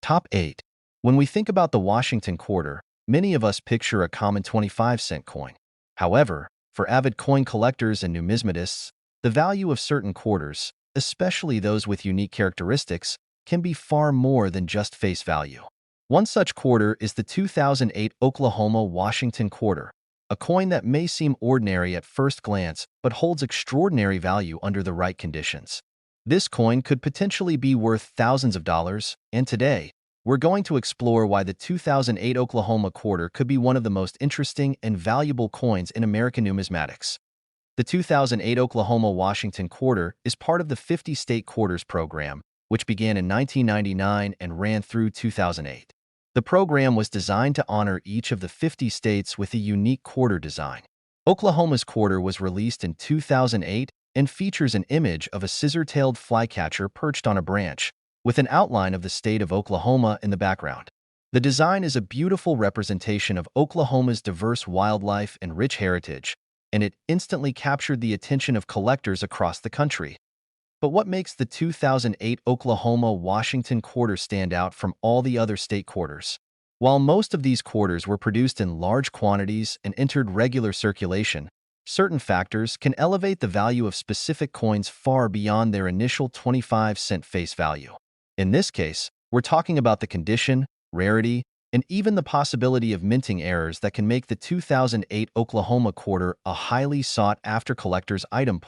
Top 8. When we think about the Washington Quarter, many of us picture a common 25-cent coin. However, for avid coin collectors and numismatists, the value of certain quarters, especially those with unique characteristics, can be far more than just face value. One such quarter is the 2008 Oklahoma-Washington Quarter, a coin that may seem ordinary at first glance but holds extraordinary value under the right conditions. This coin could potentially be worth thousands of dollars, and today, we're going to explore why the 2008 Oklahoma Quarter could be one of the most interesting and valuable coins in American numismatics. The 2008 Oklahoma-Washington Quarter is part of the 50 State Quarters program, which began in 1999 and ran through 2008. The program was designed to honor each of the 50 states with a unique quarter design. Oklahoma's quarter was released in 2008 and features an image of a scissor-tailed flycatcher perched on a branch, with an outline of the state of Oklahoma in the background. The design is a beautiful representation of Oklahoma's diverse wildlife and rich heritage, and it instantly captured the attention of collectors across the country. But what makes the 2008 Oklahoma-Washington Quarter stand out from all the other state quarters? While most of these quarters were produced in large quantities and entered regular circulation, certain factors can elevate the value of specific coins far beyond their initial 25-cent face value. In this case, we're talking about the condition, rarity, and even the possibility of minting errors that can make the 2008 Oklahoma Quarter a highly sought-after collector's item.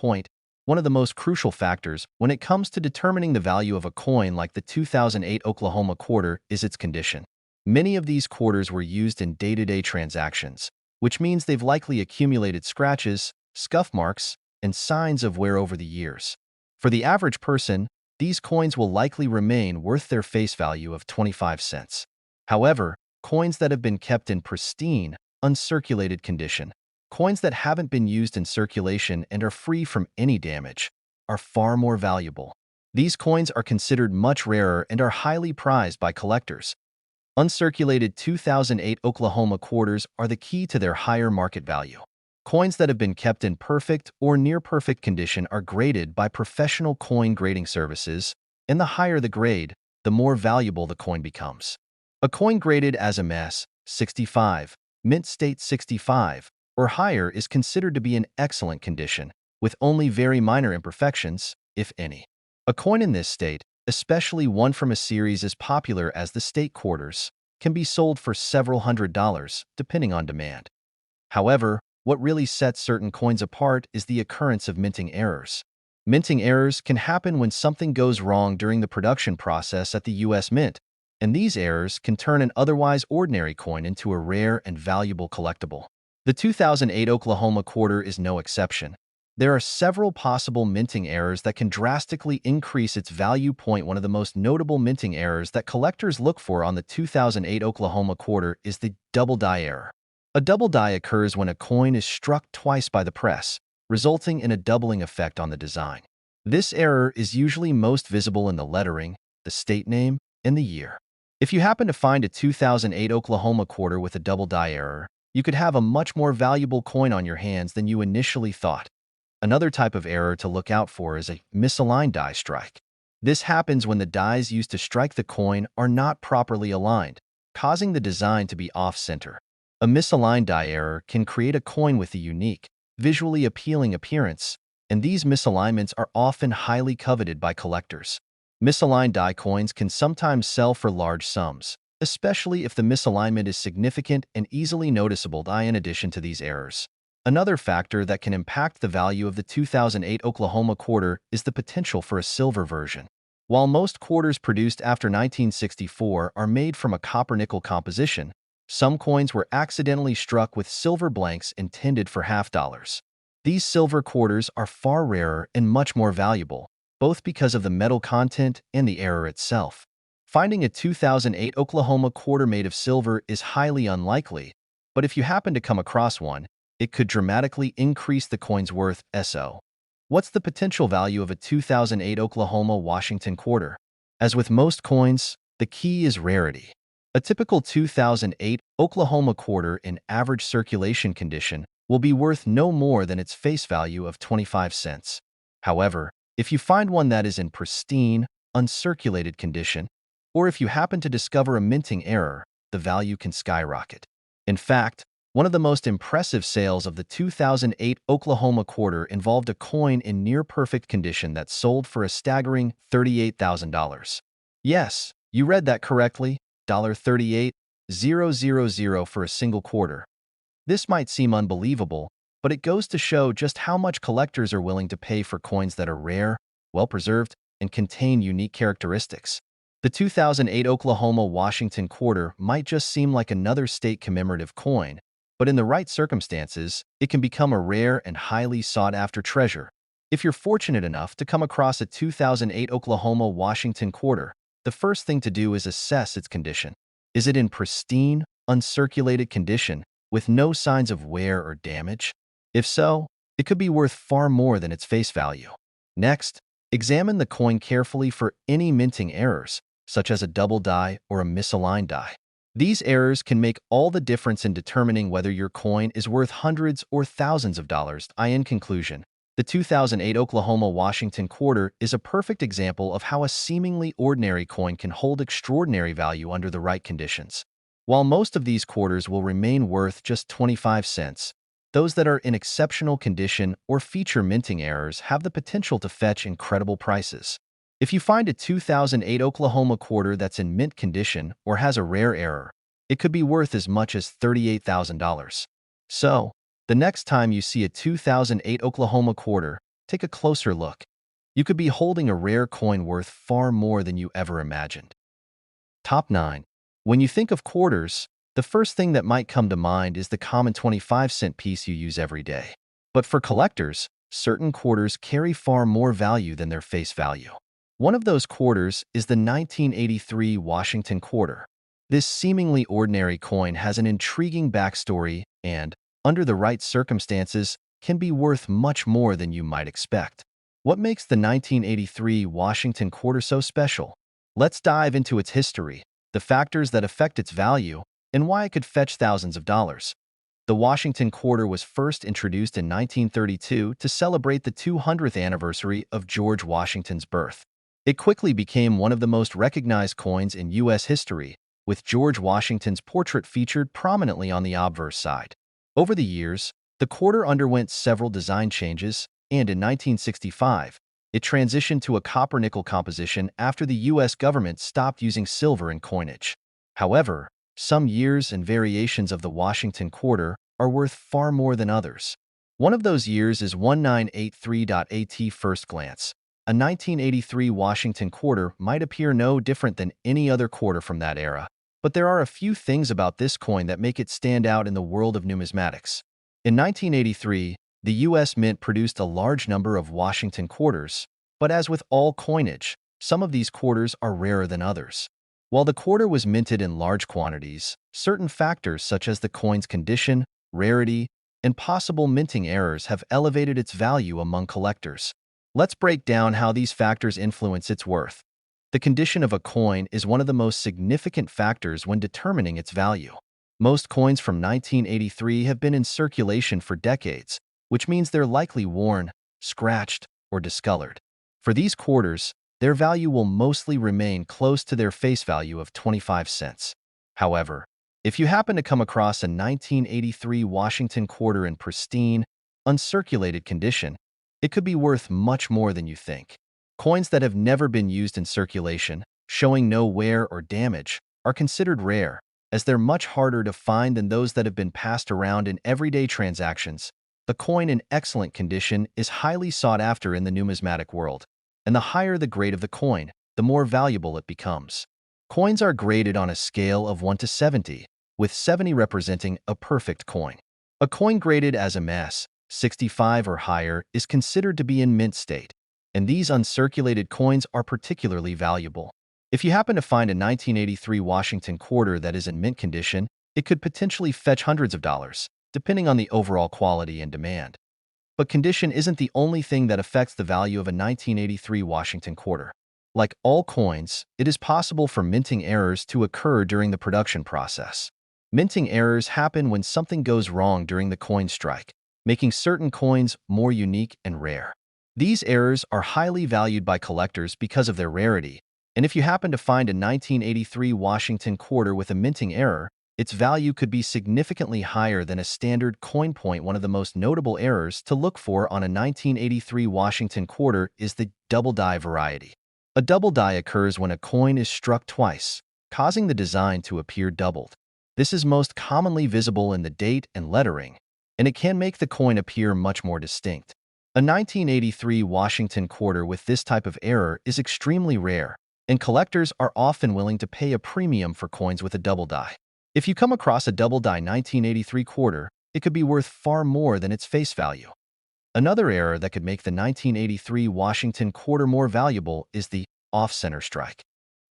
One of the most crucial factors when it comes to determining the value of a coin like the 2008 Oklahoma Quarter is its condition. Many of these quarters were used in day-to-day transactions, which means they've likely accumulated scratches, scuff marks, and signs of wear over the years. For the average person, these coins will likely remain worth their face value of 25 cents. However, coins that have been kept in pristine, uncirculated condition, coins that haven't been used in circulation and are free from any damage, are far more valuable. These coins are considered much rarer and are highly prized by collectors. Uncirculated 2008 Oklahoma quarters are the key to their higher market value. Coins that have been kept in perfect or near-perfect condition are graded by professional coin grading services, and the higher the grade, the more valuable the coin becomes. A coin graded as MS 65, mint state 65, or higher is considered to be in excellent condition, with only very minor imperfections, if any. A coin in this state, especially one from a series as popular as the state quarters, can be sold for several $100s, depending on demand. However, what really sets certain coins apart is the occurrence of minting errors. Minting errors can happen when something goes wrong during the production process at the U.S. Mint, and these errors can turn an otherwise ordinary coin into a rare and valuable collectible. The 2008 Oklahoma quarter is no exception. There are several possible minting errors that can drastically increase its value. One of the most notable minting errors that collectors look for on the 2008 Oklahoma quarter is the double die error. A double die occurs when a coin is struck twice by the press, resulting in a doubling effect on the design. This error is usually most visible in the lettering, the state name, and the year. If you happen to find a 2008 Oklahoma quarter with a double die error, you could have a much more valuable coin on your hands than you initially thought. Another type of error to look out for is a misaligned die strike. This happens when the dies used to strike the coin are not properly aligned, causing the design to be off-center. A misaligned die error can create a coin with a unique, visually appealing appearance, and these misalignments are often highly coveted by collectors. Misaligned die coins can sometimes sell for large sums, especially if the misalignment is significant and easily noticeable. In addition to these errors, another factor that can impact the value of the 2008 Oklahoma quarter is the potential for a silver version. While most quarters produced after 1964 are made from a copper-nickel composition, some coins were accidentally struck with silver blanks intended for half dollars. These silver quarters are far rarer and much more valuable, both because of the metal content and the error itself. Finding a 2008 Oklahoma quarter made of silver is highly unlikely, but if you happen to come across one, it could dramatically increase the coin's worth. So, what's the potential value of a 2008 Oklahoma Washington quarter? As with most coins, the key is rarity. A typical 2008 Oklahoma quarter in average circulation condition will be worth no more than its face value of 25 cents. However, if you find one that is in pristine, uncirculated condition, or if you happen to discover a minting error, the value can skyrocket. In fact, one of the most impressive sales of the 2008 Oklahoma quarter involved a coin in near-perfect condition that sold for a staggering $38,000. Yes, you read that correctly, $38,000 for a single quarter. This might seem unbelievable, but it goes to show just how much collectors are willing to pay for coins that are rare, well-preserved, and contain unique characteristics. The 2008 Oklahoma Washington quarter might just seem like another state commemorative coin, but in the right circumstances, it can become a rare and highly sought-after treasure. If you're fortunate enough to come across a 2008 Oklahoma Washington quarter, the first thing to do is assess its condition. Is it in pristine, uncirculated condition, with no signs of wear or damage? If so, it could be worth far more than its face value. Next, examine the coin carefully for any minting errors, such as a double die or a misaligned die. These errors can make all the difference in determining whether your coin is worth hundreds or thousands of dollars. In conclusion, the 2008 Oklahoma Washington quarter is a perfect example of how a seemingly ordinary coin can hold extraordinary value under the right conditions. While most of these quarters will remain worth just 25 cents, those that are in exceptional condition or feature minting errors have the potential to fetch incredible prices. If you find a 2008 Oklahoma quarter that's in mint condition or has a rare error, it could be worth as much as $38,000. So, the next time you see a 2008 Oklahoma quarter, take a closer look. You could be holding a rare coin worth far more than you ever imagined. Top 9. When you think of quarters, the first thing that might come to mind is the common 25-cent piece you use every day. But for collectors, certain quarters carry far more value than their face value. One of those quarters is the 1983 Washington Quarter. This seemingly ordinary coin has an intriguing backstory and, under the right circumstances, can be worth much more than you might expect. What makes the 1983 Washington Quarter so special? Let's dive into its history, the factors that affect its value, and why it could fetch thousands of dollars. The Washington Quarter was first introduced in 1932 to celebrate the 200th anniversary of George Washington's birth. It quickly became one of the most recognized coins in U.S. history, with George Washington's portrait featured prominently on the obverse side. Over the years, the quarter underwent several design changes, and in 1965, it transitioned to a copper-nickel composition after the U.S. government stopped using silver in coinage. However, some years and variations of the Washington Quarter are worth far more than others. One of those years is 1983.at first glance. A 1983 Washington Quarter might appear no different than any other quarter from that era, but there are a few things about this coin that make it stand out in the world of numismatics. In 1983, the U.S. Mint produced a large number of Washington quarters, but as with all coinage, some of these quarters are rarer than others. While the quarter was minted in large quantities, certain factors such as the coin's condition, rarity, and possible minting errors have elevated its value among collectors. Let's break down how these factors influence its worth. The condition of a coin is one of the most significant factors when determining its value. Most coins from 1983 have been in circulation for decades, which means they're likely worn, scratched, or discolored. For these quarters, their value will mostly remain close to their face value of 25 cents. However, if you happen to come across a 1983 Washington Quarter in pristine, uncirculated condition, it could be worth much more than you think. Coins that have never been used in circulation, showing no wear or damage, are considered rare, as they're much harder to find than those that have been passed around in everyday transactions. The coin in excellent condition is highly sought after in the numismatic world, and the higher the grade of the coin, the more valuable it becomes. Coins are graded on a scale of 1 to 70, with 70 representing a perfect coin. A coin graded as a mess, 65 or higher, is considered to be in mint state, and these uncirculated coins are particularly valuable. If you happen to find a 1983 Washington Quarter that is in mint condition, it could potentially fetch hundreds of dollars, depending on the overall quality and demand. But condition isn't the only thing that affects the value of a 1983 Washington Quarter. Like all coins, it is possible for minting errors to occur during the production process. Minting errors happen when something goes wrong during the coin strike, making certain coins more unique and rare. These errors are highly valued by collectors because of their rarity, and if you happen to find a 1983 Washington Quarter with a minting error, its value could be significantly higher than a standard coin point. One of the most notable errors to look for on a 1983 Washington Quarter is the double die variety. A double die occurs when a coin is struck twice, causing the design to appear doubled. This is most commonly visible in the date and lettering, and it can make the coin appear much more distinct. A 1983 Washington Quarter with this type of error is extremely rare, and collectors are often willing to pay a premium for coins with a double die. If you come across a double die 1983 Quarter, it could be worth far more than its face value. Another error that could make the 1983 Washington Quarter more valuable is the off-center strike.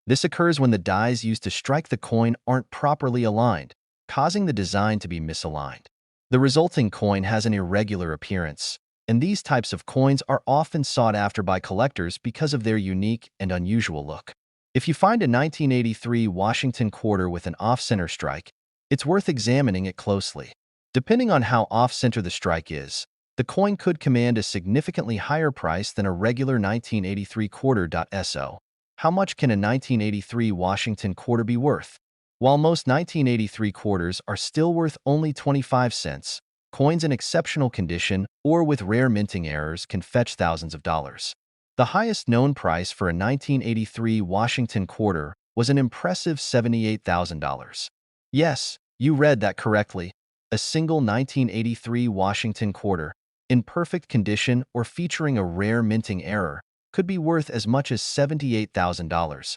This occurs when the dies used to strike the coin aren't properly aligned, causing the design to be misaligned. The resulting coin has an irregular appearance, and these types of coins are often sought after by collectors because of their unique and unusual look. If you find a 1983 Washington Quarter with an off-center strike, it's worth examining it closely. Depending on how off-center the strike is, the coin could command a significantly higher price than a regular 1983 Quarter. So, how much can a 1983 Washington Quarter be worth? While most 1983 quarters are still worth only 25 cents, coins in exceptional condition or with rare minting errors can fetch thousands of dollars. The highest known price for a 1983 Washington Quarter was an impressive $78,000. Yes, you read that correctly. A single 1983 Washington Quarter, in perfect condition or featuring a rare minting error, could be worth as much as $78,000.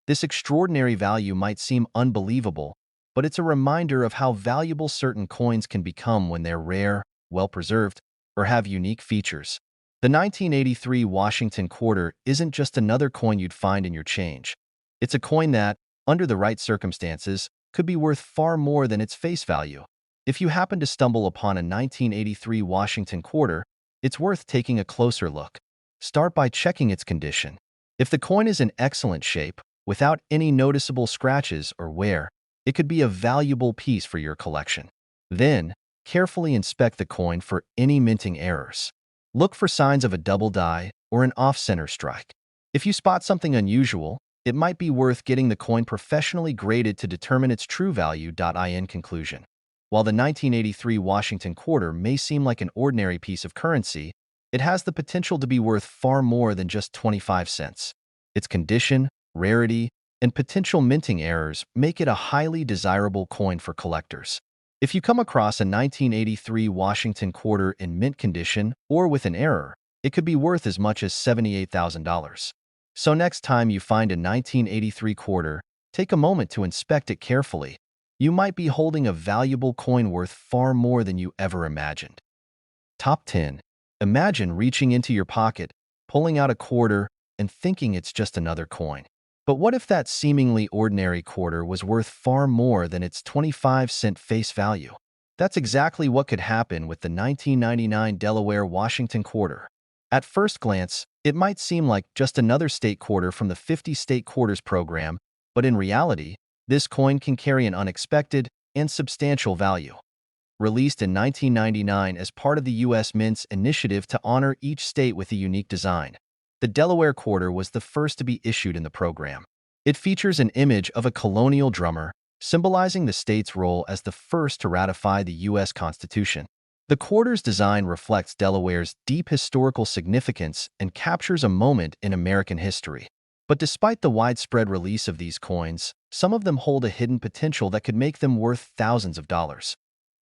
This extraordinary value might seem unbelievable, but it's a reminder of how valuable certain coins can become when they're rare, well-preserved, or have unique features. The 1983 Washington Quarter isn't just another coin you'd find in your change. It's a coin that, under the right circumstances, could be worth far more than its face value. If you happen to stumble upon a 1983 Washington Quarter, it's worth taking a closer look. start by checking its condition. If the coin is in excellent shape, without any noticeable scratches or wear, it could be a valuable piece for your collection. Then, carefully inspect the coin for any minting errors. Look for signs of a double die or an off-center strike. If you spot something unusual, it might be worth getting the coin professionally graded to determine its true value. In conclusion, while the 1983 Washington Quarter may seem like an ordinary piece of currency, it has the potential to be worth far more than just 25 cents. Its condition, rarity, and potential minting errors make it a highly desirable coin for collectors. If you come across a 1983 Washington Quarter in mint condition or with an error, it could be worth as much as $78,000. So next time you find a 1983 quarter, take a moment to inspect it carefully. You might be holding a valuable coin worth far more than you ever imagined. Top 10. Imagine reaching into your pocket, pulling out a quarter, and thinking it's just another coin. But what if that seemingly ordinary quarter was worth far more than its 25-cent face value? That's exactly what could happen with the 1999 Delaware Washington Quarter. At first glance, it might seem like just another state quarter from the 50 State Quarters program, but in reality, this coin can carry an unexpected and substantial value. Released in 1999 as part of the U.S. Mint's initiative to honor each state with a unique design, the Delaware Quarter was the first to be issued in the program. It features an image of a colonial drummer, symbolizing the state's role as the first to ratify the U.S. Constitution. The quarter's design reflects Delaware's deep historical significance and captures a moment in American history. But despite the widespread release of these coins, some of them hold a hidden potential that could make them worth thousands of dollars.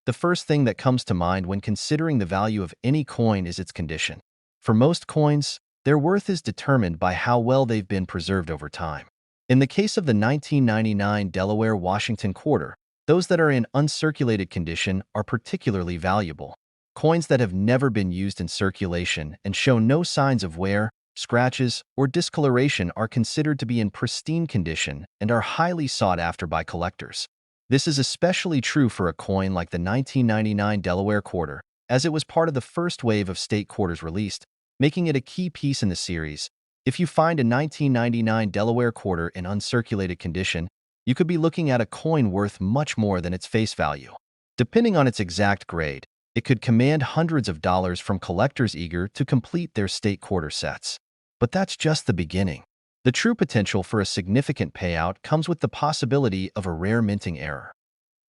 The first thing that comes to mind when considering the value of any coin is its condition. For most coins, their worth is determined by how well they've been preserved over time. In the case of the 1999 Delaware Washington Quarter, those that are in uncirculated condition are particularly valuable. Coins that have never been used in circulation and show no signs of wear, scratches, or discoloration are considered to be in pristine condition and are highly sought after by collectors. This is especially true for a coin like the 1999 Delaware Quarter, as it was part of the first wave of state quarters released, making it a key piece in the series. If you find a 1999 Delaware Quarter in uncirculated condition, you could be looking at a coin worth much more than its face value. Depending on its exact grade, it could command hundreds of dollars from collectors eager to complete their state quarter sets. But that's just the beginning. The true potential for a significant payout comes with the possibility of a rare minting error.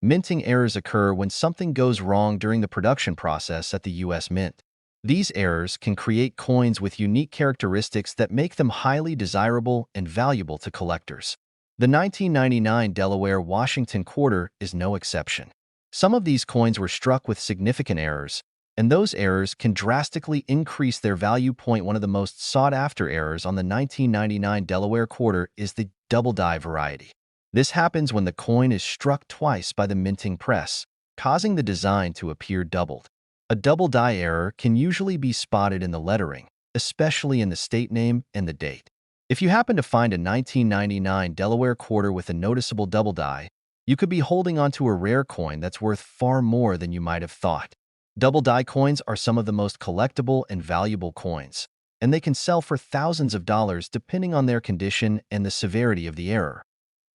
Minting errors occur when something goes wrong during the production process at the U.S. Mint. These errors can create coins with unique characteristics that make them highly desirable and valuable to collectors. The 1999 Delaware Washington Quarter is no exception. Some of these coins were struck with significant errors, and those errors can drastically increase their value. One of the most sought-after errors on the 1999 Delaware Quarter is the double die variety. This happens when the coin is struck twice by the minting press, causing the design to appear doubled. A double die error can usually be spotted in the lettering, especially in the state name and the date. If you happen to find a 1999 Delaware Quarter with a noticeable double die, you could be holding onto a rare coin that's worth far more than you might have thought. Double die coins are some of the most collectible and valuable coins, and they can sell for thousands of dollars depending on their condition and the severity of the error.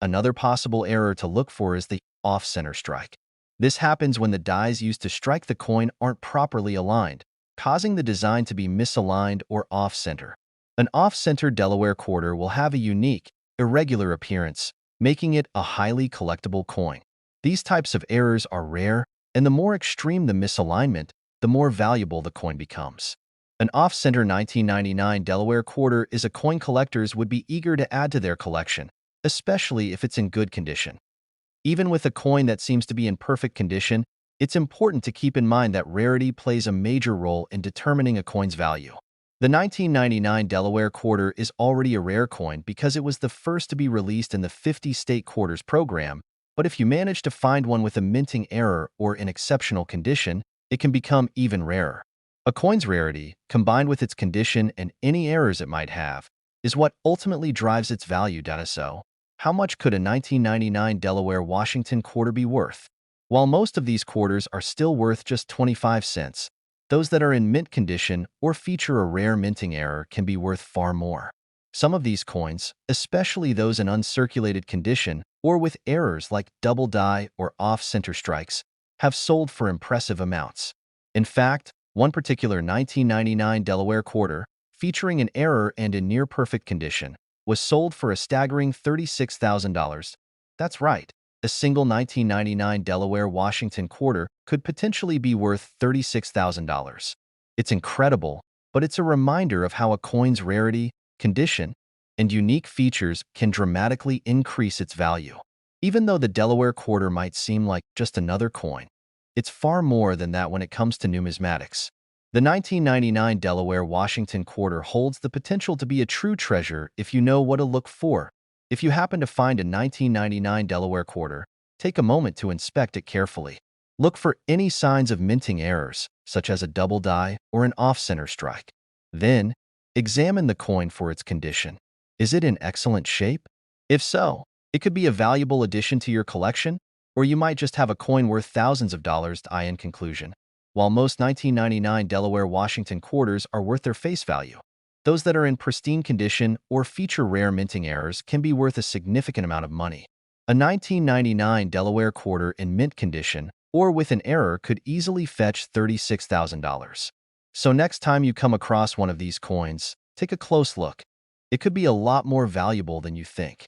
Another possible error to look for is the off-center strike. This happens when the dies used to strike the coin aren't properly aligned, causing the design to be misaligned or off-center. An off-center Delaware Quarter will have a unique, irregular appearance, making it a highly collectible coin. These types of errors are rare, and the more extreme the misalignment, the more valuable the coin becomes. An off-center 1999 Delaware Quarter is a coin collectors would be eager to add to their collection, especially if it's in good condition. Even with a coin that seems to be in perfect condition, it's important to keep in mind that rarity plays a major role in determining a coin's value. The 1999 Delaware Quarter is already a rare coin because it was the first to be released in the 50 State Quarters program, but if you manage to find one with a minting error or in exceptional condition, it can become even rarer. A coin's rarity, combined with its condition and any errors it might have, is what ultimately drives its value. So, how much could a 1999 Delaware Washington Quarter be worth? While most of these quarters are still worth just 25 cents, Those that are in mint condition or feature a rare minting error can be worth far more. Some of these coins, especially those in uncirculated condition or with errors like double die or off-center strikes, have sold for impressive amounts. In fact, one particular 1999 Delaware Quarter, featuring an error and in near-perfect condition, was sold for a staggering $36,000. That's right, a single 1999 Delaware Washington Quarter could potentially be worth $36,000. It's incredible, but it's a reminder of how a coin's rarity, condition, and unique features can dramatically increase its value. Even though the Delaware Quarter might seem like just another coin, it's far more than that when it comes to numismatics. The 1999 Delaware Washington Quarter holds the potential to be a true treasure if you know what to look for. If you happen to find a 1999 Delaware Quarter, take a moment to inspect it carefully. Look for any signs of minting errors, such as a double die or an off-center strike. Then, examine the coin for its condition. Is it in excellent shape? If so, it could be a valuable addition to your collection, or you might just have a coin worth thousands of dollars. In conclusion, while most 1999 Delaware Washington Quarters are worth their face value, those that are in pristine condition or feature rare minting errors can be worth a significant amount of money. A 1999 Delaware Quarter in mint condition or with an error could easily fetch $36,000. So next time you come across one of these coins, take a close look. It could be a lot more valuable than you think.